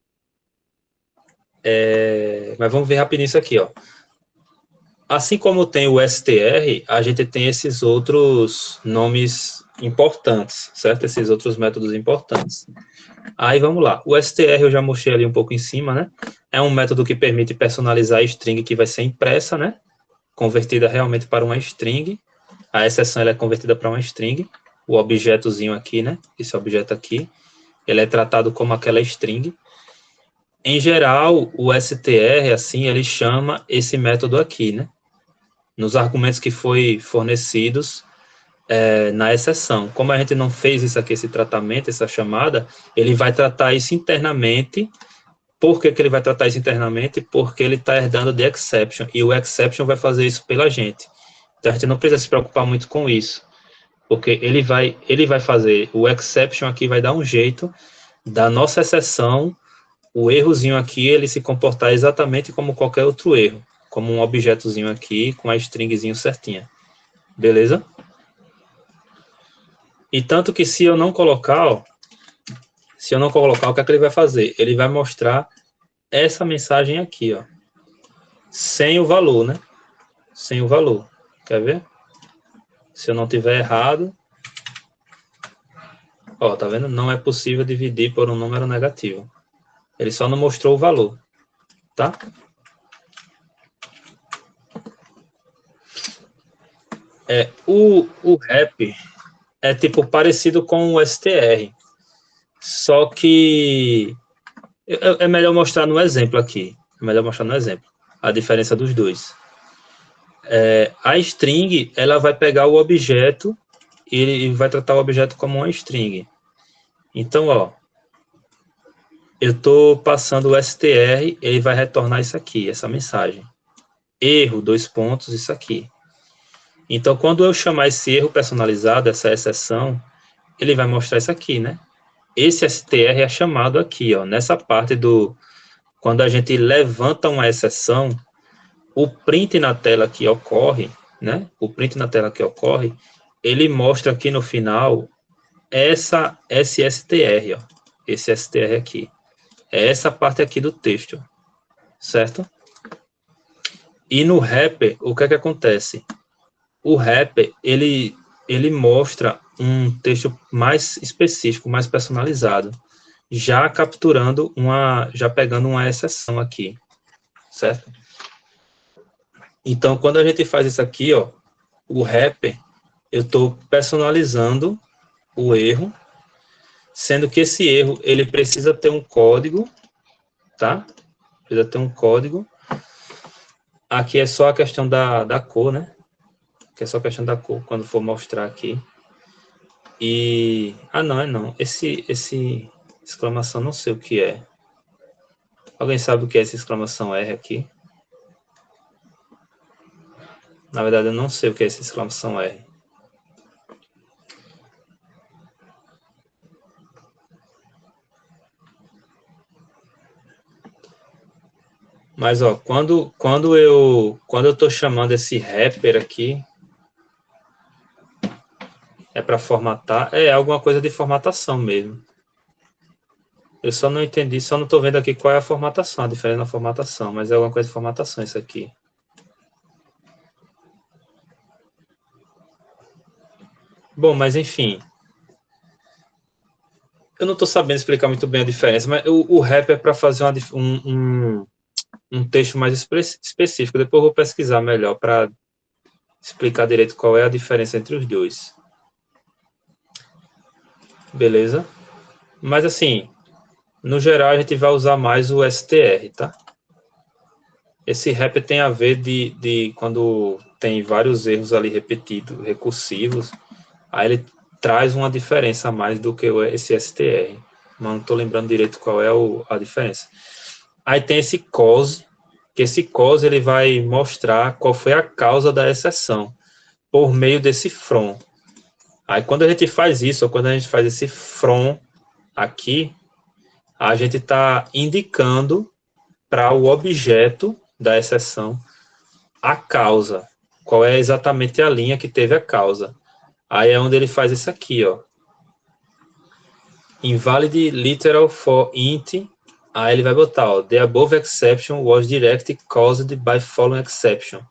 Mas vamos ver rapidinho isso aqui, ó. Assim como tem o str, a gente tem esses outros nomes importantes, certo? Esses outros métodos importantes. Aí vamos lá. O str eu já mostrei ali um pouco em cima, né? É um método que permite personalizar a string que vai ser impressa, né? Convertida realmente para uma string. A exceção ela é convertida para uma string. O objetozinho aqui, né? Esse objeto aqui, ele é tratado como aquela string. Em geral, o str, assim, ele chama esse método aqui, né? Nos argumentos que foi fornecidos na exceção. Como a gente não fez isso aqui, esse tratamento, essa chamada, ele vai tratar isso internamente. Por que ele vai tratar isso internamente? Porque ele está herdando de exception, e o exception vai fazer isso pela gente. Então, a gente não precisa se preocupar muito com isso, porque ele vai fazer, o exception aqui vai dar um jeito da nossa exceção, o errozinho aqui, ele se comportar exatamente como qualquer outro erro, como um objetozinho aqui, com a stringzinho certinha. Beleza? E tanto que se eu não colocar, ó, o que é que ele vai fazer? Ele vai mostrar essa mensagem aqui, ó, sem o valor, né? Sem o valor. Quer ver? Se eu não tiver errado, ó, tá vendo? Não é possível dividir por um número negativo. Ele só não mostrou o valor, tá? O rap é tipo parecido com o str, só que é melhor mostrar no exemplo aqui. É melhor mostrar no exemplo a diferença dos dois. A string, ela vai pegar o objeto e vai tratar o objeto como uma string. Então, ó, eu estou passando o str, ele vai retornar isso aqui, essa mensagem. Erro, 2 pontos, isso aqui. Então, quando eu chamar esse erro personalizado, essa exceção, ele vai mostrar isso aqui, né? esse str é chamado aqui, ó, nessa parte do... Quando a gente levanta uma exceção, o print na tela que ocorre, né? O print na tela que ocorre, ele mostra aqui no final esse str, ó. Esse str aqui. É essa parte aqui do texto, certo? E no wrapper, o que é que acontece? O wrapper, ele mostra um texto mais específico, mais personalizado, já capturando já pegando uma exceção aqui, certo? Então, quando a gente faz isso aqui, ó, o wrapper, eu estou personalizando o erro, sendo que esse erro, ele precisa ter um código, tá? Precisa ter um código. Aqui é só a questão da cor, né? Que é só a questão da cor, quando for mostrar aqui. E... Ah, não, é não. Esse exclamação, não sei o que é. Alguém sabe o que é essa exclamação R aqui? Na verdade, eu não sei o que é essa exclamação R. Mas, ó, quando eu estou chamando esse wrapper aqui, é para formatar, é alguma coisa de formatação mesmo. Eu só não entendi, só não estou vendo aqui qual é a formatação, a diferença na formatação, mas é alguma coisa de formatação isso aqui. Bom, mas enfim. Eu não estou sabendo explicar muito bem a diferença, mas o wrapper é para fazer um texto mais específico. Depois eu vou pesquisar melhor para explicar direito qual é a diferença entre os dois. Beleza? Mas assim, no geral a gente vai usar mais o str, tá? Esse wrapper tem a ver de quando tem vários erros ali repetidos, recursivos, aí ele traz uma diferença a mais do que esse str. Mas não estou lembrando direito qual é a diferença. Aí tem esse cause, que esse cause ele vai mostrar qual foi a causa da exceção, por meio desse from. Aí quando a gente faz isso, ou quando a gente faz esse from aqui, a gente está indicando para o objeto da exceção a causa, qual é exatamente a linha que teve a causa. Aí é onde ele faz isso aqui, ó. Invalid literal for int. Aí ele vai botar, ó, the above exception was directly caused by following exception.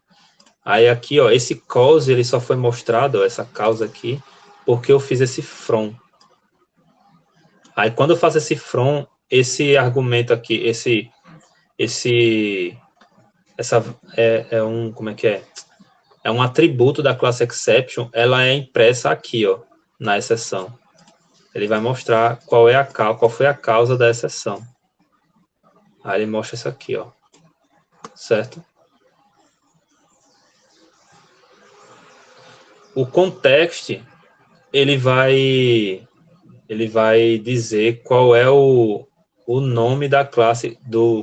Aí aqui, ó, esse cause, ele só foi mostrado, ó, essa causa aqui, porque eu fiz esse from. Aí quando eu faço esse from, esse argumento aqui, como é que é? É um atributo da classe exception, ela é impressa aqui, ó, na exceção. Ele vai mostrar qual foi a causa da exceção. Aí ele mostra isso aqui, ó. Certo? O context, ele vai dizer qual é o nome da classe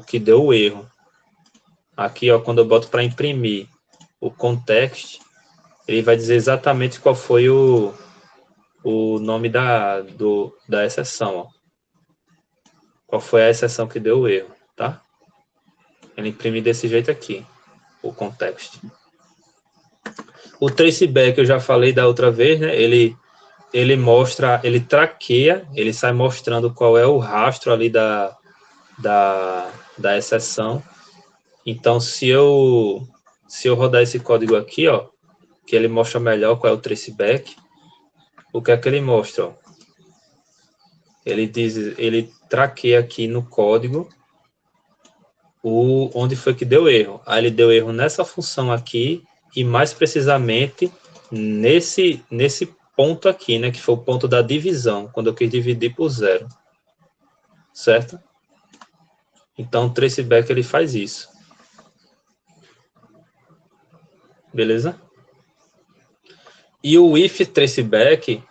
que deu o erro. Aqui, ó, quando eu boto para imprimir o context, ele vai dizer exatamente qual foi o nome da exceção, ó. Qual foi a exceção que deu o erro, tá? Ele imprime desse jeito aqui, o context. O traceback, eu já falei da outra vez, né? Ele mostra, ele traqueia, ele sai mostrando qual é o rastro ali da exceção. Então, se eu rodar esse código aqui, ó, que ele mostra melhor qual é o traceback, o que é que ele mostra? Ó? Ele traqueia aqui no código onde foi que deu erro. Aí ele deu erro nessa função aqui e mais precisamente nesse ponto aqui, né, que foi o ponto da divisão, quando eu quis dividir por 0. Certo? Então o traceback ele faz isso. Beleza? E o if traceback,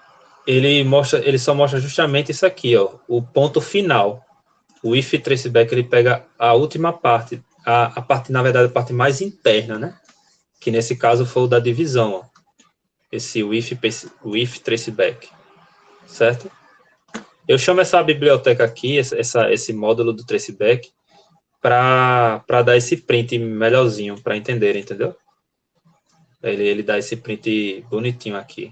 ele só mostra justamente isso aqui, ó, o ponto final. O if traceback ele pega a última parte, a parte, na verdade, a parte mais interna, né? Que nesse caso foi o da divisão, ó. Esse if traceback, certo? Eu chamo essa biblioteca aqui, esse módulo do traceback, para dar esse print melhorzinho, para entender, entendeu? Ele dá esse print bonitinho aqui,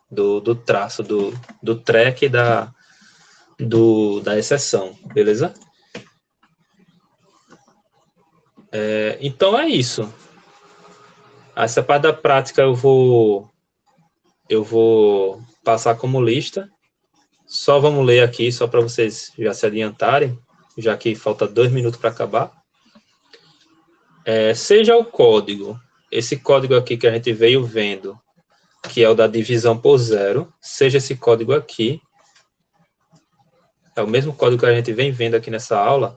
do traço, do track da exceção, beleza? Então é isso. Essa parte da prática eu vou passar como lista. Só vamos ler aqui, só para vocês já se adiantarem, já que falta 2 minutos para acabar. Seja o código, esse código aqui que a gente veio vendo, que é o da divisão por zero, seja esse código aqui, é o mesmo código que a gente vem vendo aqui nessa aula,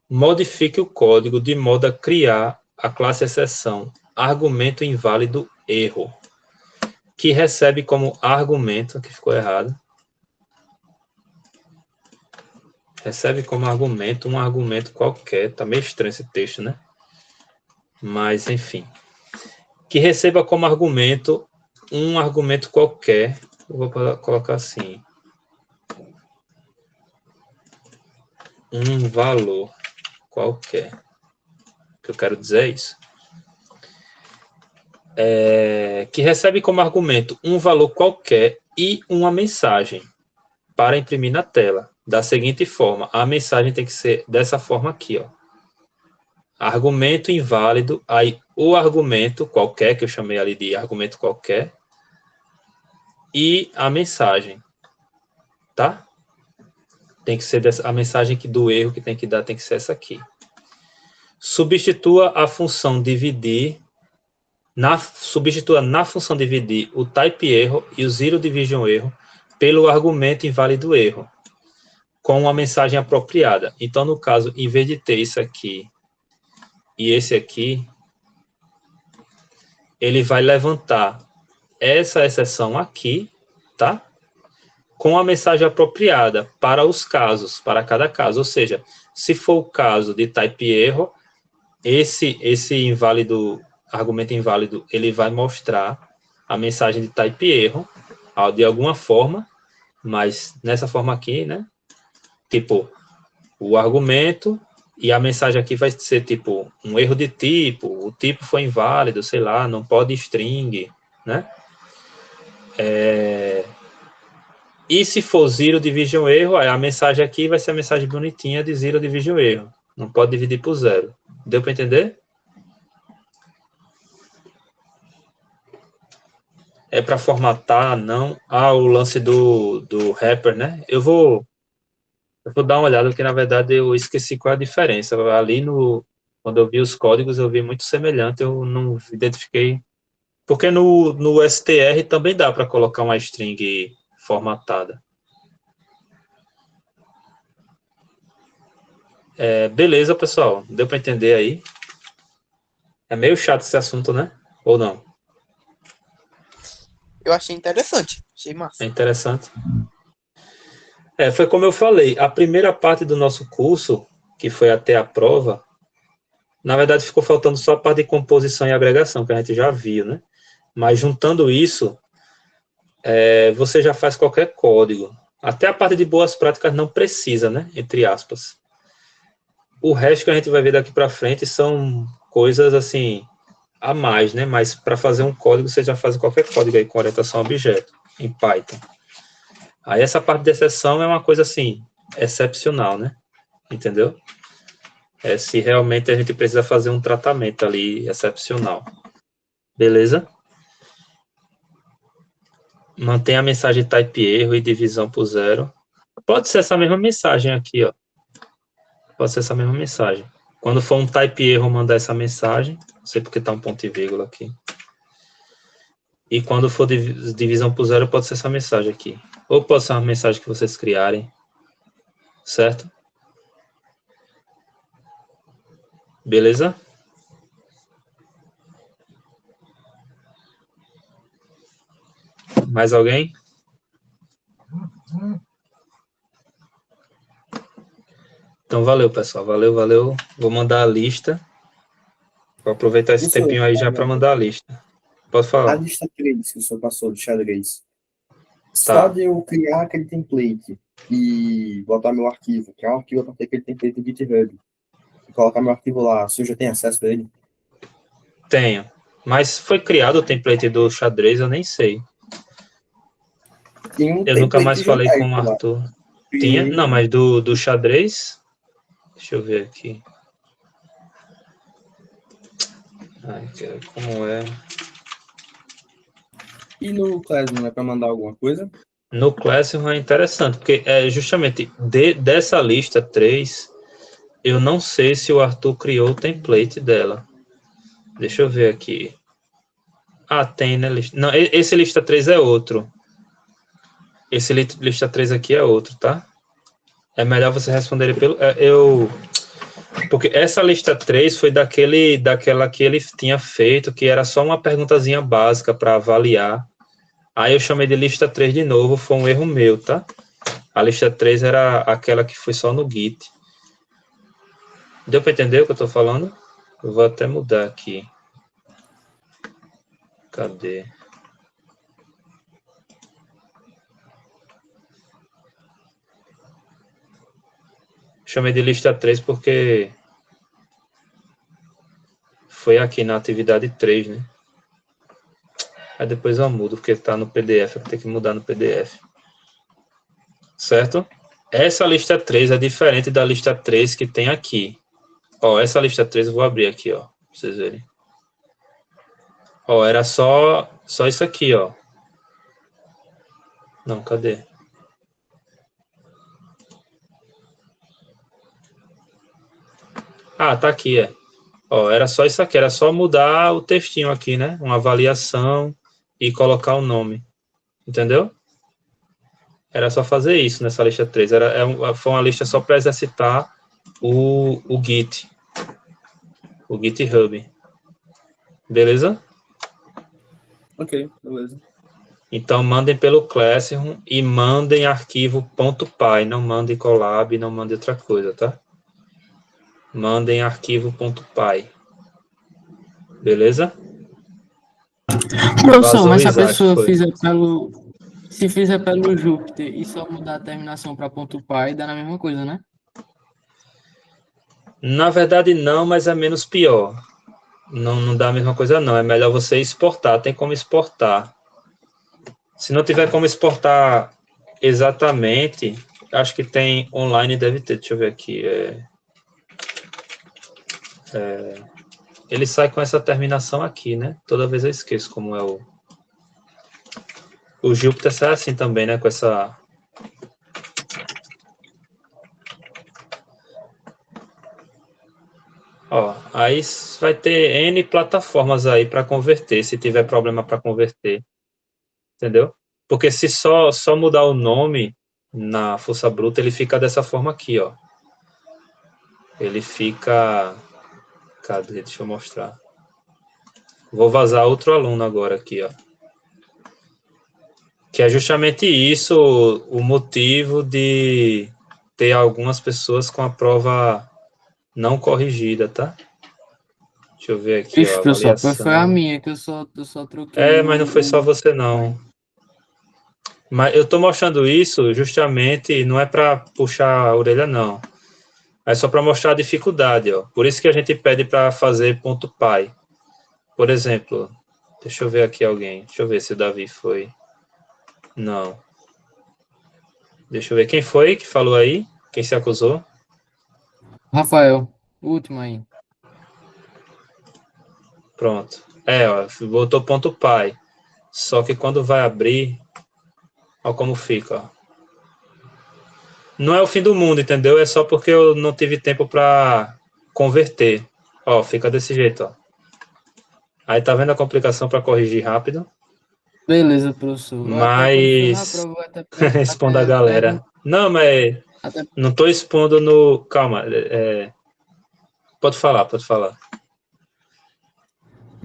modifique o código de modo a criar a classe exceção argumento inválido erro, que recebe como argumento, que ficou errado, recebe como argumento um argumento qualquer, tá meio estranho esse texto, né? Mas, enfim, que receba como argumento um argumento qualquer, eu vou colocar assim, um valor qualquer, o que eu quero dizer é isso. Que recebe como argumento um valor qualquer e uma mensagem para imprimir na tela, da seguinte forma, a mensagem tem que ser dessa forma aqui, ó. Argumento inválido, aí o argumento qualquer, que eu chamei ali de argumento qualquer, e a mensagem, tá? Tem que ser a mensagem do erro que tem que dar, tem que ser essa aqui. Substitua a função dividir, substitua na função dividir o type erro e o zero division erro pelo argumento inválido erro, com uma mensagem apropriada. Então, no caso, em vez de ter isso aqui e esse aqui, ele vai levantar essa exceção aqui, tá? Com a mensagem apropriada para os casos, para cada caso. Ou seja, se for o caso de type erro, esse inválido, argumento inválido, ele vai mostrar a mensagem de type erro, de alguma forma, mas nessa forma aqui, né? Tipo, o argumento e a mensagem aqui vai ser tipo um erro de tipo, o tipo foi inválido, sei lá, não pode string, né? E se for zero division erro, a mensagem aqui vai ser a mensagem bonitinha de zero division erro. Não pode dividir por zero. Deu para entender? É para formatar, não? O lance do wrapper, né? Eu vou dar uma olhada, porque na verdade eu esqueci qual é a diferença. Ali quando eu vi os códigos, eu vi muito semelhante, eu não identifiquei. Porque no str também dá para colocar uma string formatada. Beleza, pessoal. Deu para entender aí? É meio chato esse assunto, né? Ou não? Eu achei interessante. Achei massa. É interessante. Foi como eu falei, a primeira parte do nosso curso, que foi até a prova, na verdade ficou faltando só a parte de composição e agregação, que a gente já viu, né? Mas juntando isso, você já faz qualquer código. Até a parte de boas práticas não precisa, né? Entre aspas. O resto que a gente vai ver daqui para frente são coisas assim, a mais, né? Mas para fazer um código, você já faz qualquer código aí com orientação a objeto, em Python. Aí essa parte de exceção é uma coisa assim, excepcional, né? Entendeu? Se realmente a gente precisa fazer um tratamento ali excepcional. Beleza? Mantém a mensagem type erro e divisão por zero. Pode ser essa mesma mensagem aqui, ó. Pode ser essa mesma mensagem. Quando for um type erro, mandar essa mensagem. Não sei porque está um ponto e vírgula aqui. E quando for divisão por zero, pode ser essa mensagem aqui. Ou pode ser uma mensagem que vocês criarem. Certo? Beleza? Mais alguém? Então, valeu, pessoal. Valeu. Vou mandar a lista. Vou aproveitar esse tempinho aí já para mandar a lista. Pode A falar. lista 3 que o senhor passou do xadrez. Tá. Só de eu criar aquele template, e botar meu arquivo, que é um arquivo a partir que ele tem feito no GitHub, e colocar meu arquivo lá, se eu já tenho acesso a ele? Tenho. Mas foi criado o template do xadrez, eu nem sei. Tem um Eu nunca mais template falei com o genérico lá. Arthur. Tinha? Criei. Não, mas do xadrez? Deixa eu ver aqui. Ai, como é? E no Classroom é para mandar alguma coisa? No Classroom é interessante, porque é justamente dessa lista 3, eu não sei se o Arthur criou o template dela. Deixa eu ver aqui. Ah, tem, né? Não, esse lista 3 é outro. Esse lista 3 aqui é outro, tá? É melhor você responder pelo... Porque essa lista 3 foi daquela que ele tinha feito, que era só uma perguntazinha básica para avaliar. Aí eu chamei de lista 3 de novo, foi um erro meu, tá? A lista 3 era aquela que foi só no Git. Deu para entender o que eu tô falando? Eu vou até mudar aqui. Cadê? Chamei de lista 3 porque foi aqui na atividade 3, né? Aí depois eu mudo, porque tá no PDF, eu vou ter que mudar no PDF. Certo? Essa lista 3 é diferente da lista 3 que tem aqui. Ó, essa lista 3 eu vou abrir aqui, ó, pra vocês verem. Ó, era só isso aqui, ó. Não, cadê? Ah, tá aqui, é. Ó, era só isso aqui, era só mudar o textinho aqui, né? Uma avaliação e colocar o nome. Entendeu? Era só fazer isso nessa lista 3. Foi uma lista só para exercitar o Git. O GitHub. Beleza? Ok, beleza. Então, mandem pelo Classroom e mandem arquivo .py. Não mandem collab, não mandem outra coisa, tá? Mandem arquivo .py. Beleza? Professor, Vazou mas se a Isaac, pessoa foi. se fizer pelo Jupyter e só mudar a terminação para .py, dá na mesma coisa, né? Na verdade, não, mas é menos pior. Não dá a mesma coisa, não. É melhor você exportar. Tem como exportar. Se não tiver como exportar exatamente, acho que tem online, deve ter. Deixa eu ver aqui. Ele sai com essa terminação aqui, né? Toda vez eu esqueço como é o... O Jupyter sai assim também, né? Com essa... Ó, aí vai ter N plataformas aí para converter, se tiver problema para converter. Entendeu? Porque se só mudar o nome na força bruta, ele fica dessa forma aqui, ó. Ele fica... Cadê? Deixa eu mostrar. Vou vazar outro aluno agora aqui, ó. Que é justamente isso o motivo de ter algumas pessoas com a prova não corrigida, tá? Deixa eu ver aqui, Ixi, ó, professor, avaliação. foi a minha que eu só troquei. Mas não foi só você, não. Mas eu tô mostrando isso justamente, não é para puxar a orelha, não. É só para mostrar a dificuldade, ó. Por isso que a gente pede para fazer .py. Por exemplo, deixa eu ver aqui alguém. Deixa eu ver se o Davi foi. Não. Deixa eu ver quem foi que falou aí. Quem se acusou? Rafael, o último aí. Pronto. Ó, botou .py. Só que quando vai abrir, ó como fica, ó. Não é o fim do mundo, entendeu? É só porque eu não tive tempo para converter. Ó, fica desse jeito, ó. Aí tá vendo a complicação para corrigir rápido? Beleza, professor. Mas Até responda a galera. Não, mas até não tô expondo no... Calma. Pode falar, pode falar.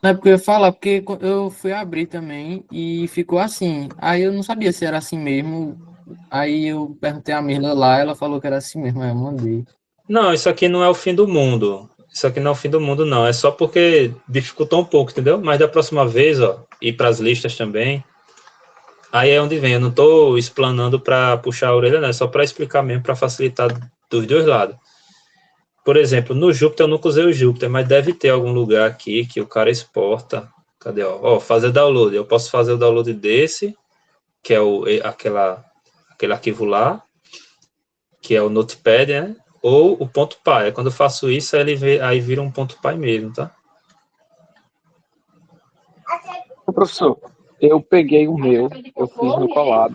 Não é porque eu ia falar, porque eu fui abrir também e ficou assim. Aí eu não sabia se era assim mesmo. Aí eu perguntei a Mirla lá, ela falou que era assim mesmo, aí eu mandei. Não, isso aqui não é o fim do mundo. Isso aqui não é o fim do mundo, não. É só porque dificultou um pouco, entendeu? Mas da próxima vez, ó, ir para as listas também, Aí é onde vem, eu não estou explanando para puxar a orelha, não, é só para explicar mesmo, para facilitar dos dois lados. Por exemplo, no Júpiter, eu nunca usei o Júpiter, mas deve ter algum lugar aqui que o cara exporta. Cadê? Ó, fazer download. Eu posso fazer o download desse, que é aquele arquivo lá, que é o Notepad, né? Ou o ponto .py. Quando eu faço isso, aí vira um ponto .py mesmo, tá? Professor, eu peguei o meu, eu fiz no Colab,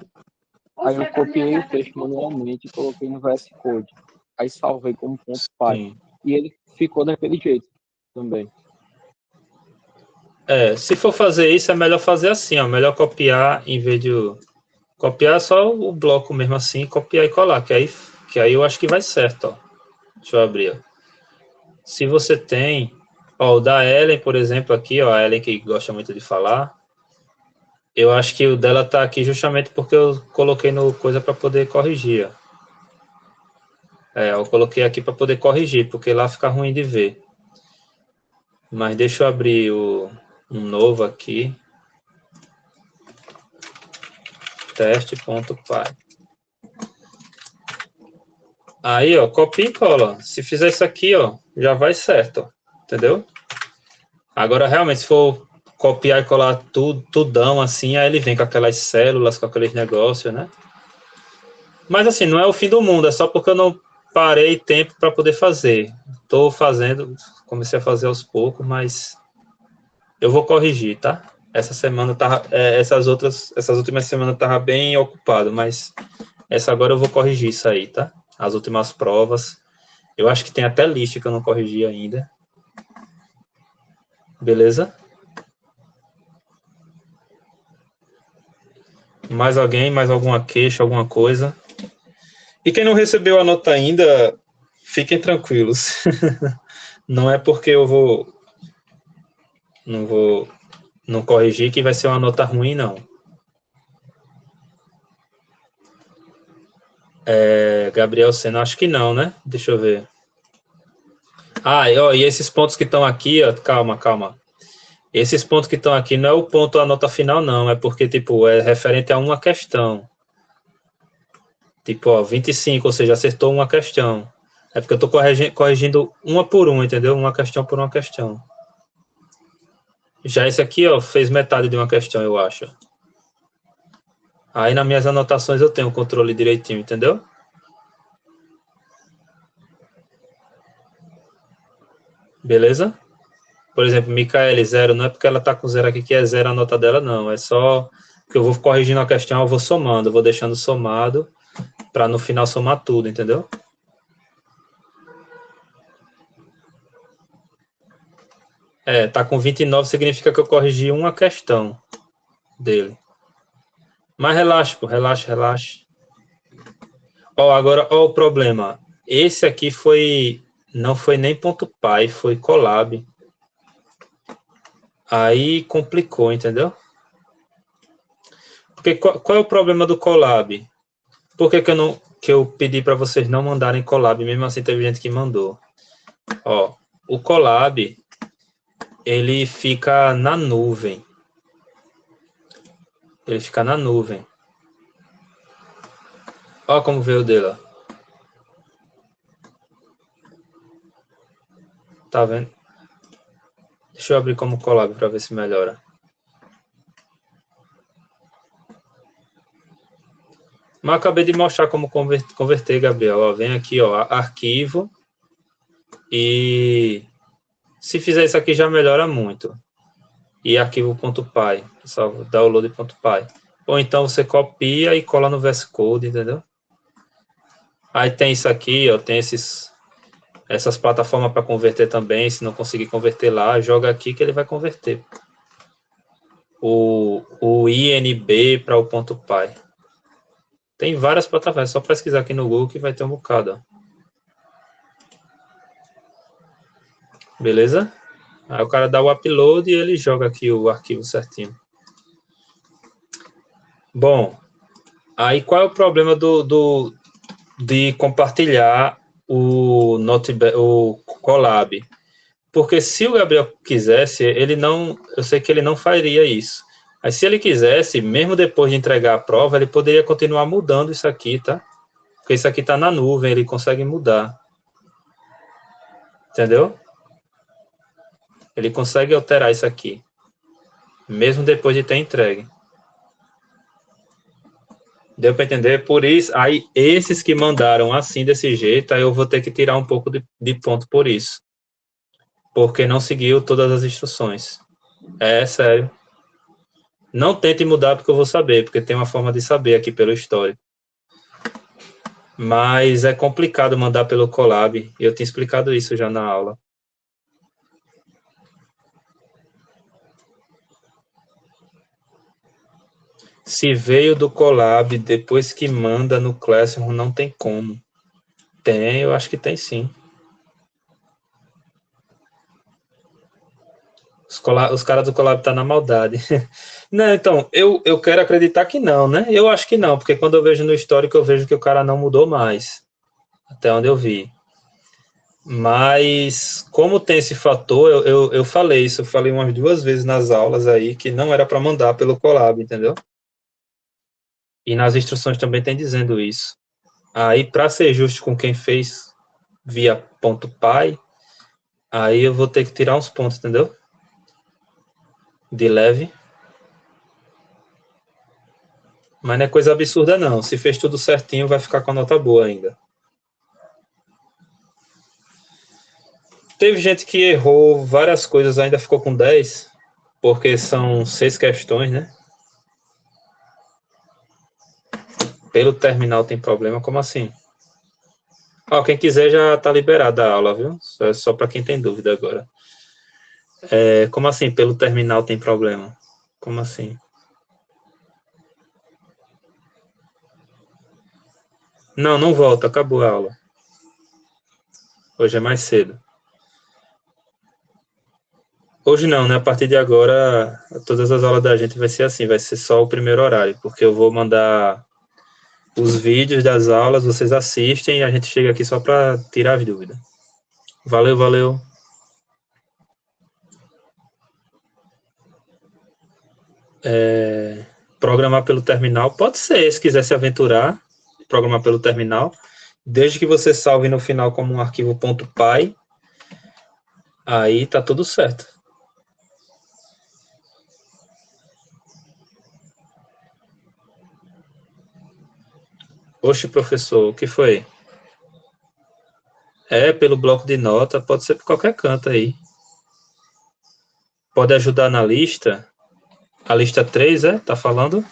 aí eu copiei o texto manualmente e coloquei no VS Code, aí salvei como ponto .py, Sim. e ele ficou daquele jeito também. Se for fazer isso, é melhor fazer assim, ó. Melhor copiar em vez de copiar só o bloco mesmo assim, copiar e colar, que aí eu acho que vai certo, ó. Deixa eu abrir, ó. Se você tem, ó, o da Ellen, por exemplo, aqui, ó, a Ellen que gosta muito de falar, eu acho que o dela tá aqui justamente porque eu coloquei no coisa para poder corrigir, ó. Eu coloquei aqui para poder corrigir, porque lá fica ruim de ver. Mas deixa eu abrir um novo aqui. Teste.py. Aí, ó, copia e cola. Se fizer isso aqui, ó, já vai certo, ó, entendeu? Agora, realmente, se for copiar e colar tudão assim, aí ele vem com aquelas células, com aqueles negócios, né? Mas, assim, não é o fim do mundo, é só porque eu não parei tempo para poder fazer. Estou fazendo, comecei a fazer aos poucos, mas eu vou corrigir, tá? Essa semana essas últimas semanas eu tava bem ocupado, mas essa agora eu vou corrigir isso aí, tá? As últimas provas. Eu acho que tem até lista que eu não corrigi ainda. Beleza? Mais alguém? Mais alguma queixa, alguma coisa? E quem não recebeu a nota ainda, fiquem tranquilos. Não é porque eu não corrigir que vai ser uma nota ruim, não. Gabriel Sena, acho que não, né? Deixa eu ver. E esses pontos que estão aqui, ó, calma. Esses pontos que estão aqui não é o ponto a nota final, não. É porque, tipo, é referente a uma questão. Tipo, ó, 25, ou seja, acertou uma questão. É porque eu estou corrigindo uma por uma, entendeu? Uma questão por uma questão. Já esse aqui, ó, fez metade de uma questão, eu acho. Aí nas minhas anotações eu tenho o controle direitinho, entendeu? Beleza? Por exemplo, Micaele, 0, não é porque ela tá com 0 aqui que é 0 a nota dela, não. É só que eu vou corrigindo a questão, eu vou somando, eu vou deixando somado, para no final somar tudo, entendeu? Tá com 29 significa que eu corrigi uma questão dele. Mas relaxa, pô, relaxa. Agora, o problema. Esse aqui não foi nem ponto .py, foi Colab. Aí complicou, entendeu? Porque qual é o problema do Colab? Por que eu pedi para vocês não mandarem Colab, mesmo assim teve gente que mandou. O Colab, ele fica na nuvem. Ele fica na nuvem. Ó como veio o dele, ó. Tá vendo? Deixa eu abrir como Colab para ver se melhora. Mas acabei de mostrar como converter, Gabriel. Ó, vem aqui, ó, arquivo. E se fizer isso aqui já melhora muito. E arquivo.py, pessoal, download.py. Ou então você copia e cola no VS Code, entendeu? Aí tem isso aqui, ó, tem essas plataformas para converter também. Se não conseguir converter lá, joga aqui que ele vai converter. O INB para o .py. Tem várias plataformas, é só pesquisar aqui no Google que vai ter um bocado. Ó. Beleza? Aí o cara dá o upload e ele joga aqui o arquivo certinho. Bom, aí qual é o problema de compartilhar o Colab? Porque se o Gabriel quisesse, eu sei que ele não faria isso. Aí, se ele quisesse, mesmo depois de entregar a prova, ele poderia continuar mudando isso aqui, tá? Porque isso aqui está na nuvem, ele consegue mudar. Entendeu? Ele consegue alterar isso aqui, mesmo depois de ter entregue. Deu para entender? Por isso, aí esses que mandaram assim, desse jeito, aí eu vou ter que tirar um pouco de ponto por isso. Porque não seguiu todas as instruções. É sério. Não tente mudar porque eu vou saber, porque tem uma forma de saber aqui pelo histórico. Mas é complicado mandar pelo Colab. Eu tinha explicado isso já na aula. Se veio do Colab, depois que manda no Classroom, não tem como. Tem, eu acho que tem sim. Os caras do Colab tá na maldade. Não, então, eu quero acreditar que não, né? Eu acho que não, porque quando eu vejo no histórico, eu vejo que o cara não mudou mais. Até onde eu vi. Mas, como tem esse fator, eu falei isso, eu falei umas 2 vezes nas aulas aí, que não era para mandar pelo Colab, entendeu? E nas instruções também tem dizendo isso. Aí, para ser justo com quem fez via .py, aí eu vou ter que tirar uns pontos, entendeu? De leve. Mas não é coisa absurda, não. Se fez tudo certinho, vai ficar com a nota boa ainda. Teve gente que errou várias coisas, ainda ficou com 10, porque são 6 questões, né? Pelo terminal tem problema, como assim? Ó, quem quiser já tá liberada a aula, viu? É só para quem tem dúvida agora. Como assim, pelo terminal tem problema? Como assim? Não, não volta, acabou a aula. Hoje é mais cedo. Hoje não, né? A partir de agora, todas as aulas da gente vai ser assim, vai ser só o primeiro horário, porque eu vou mandar os vídeos das aulas, vocês assistem e a gente chega aqui só para tirar as dúvidas. Valeu, valeu. Programar pelo terminal, pode ser, se quiser se aventurar, programar pelo terminal, desde que você salve no final como um arquivo .py, aí tá tudo certo. Oxe, professor, o que foi? Pelo bloco de nota, pode ser por qualquer canto aí. Pode ajudar na lista. A lista 3, tá falando?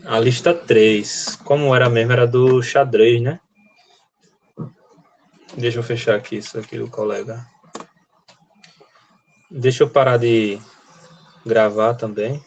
A lista 3. Como era mesmo? Era do xadrez, né? Deixa eu fechar aqui isso aqui do colega. Deixa eu parar de gravar também.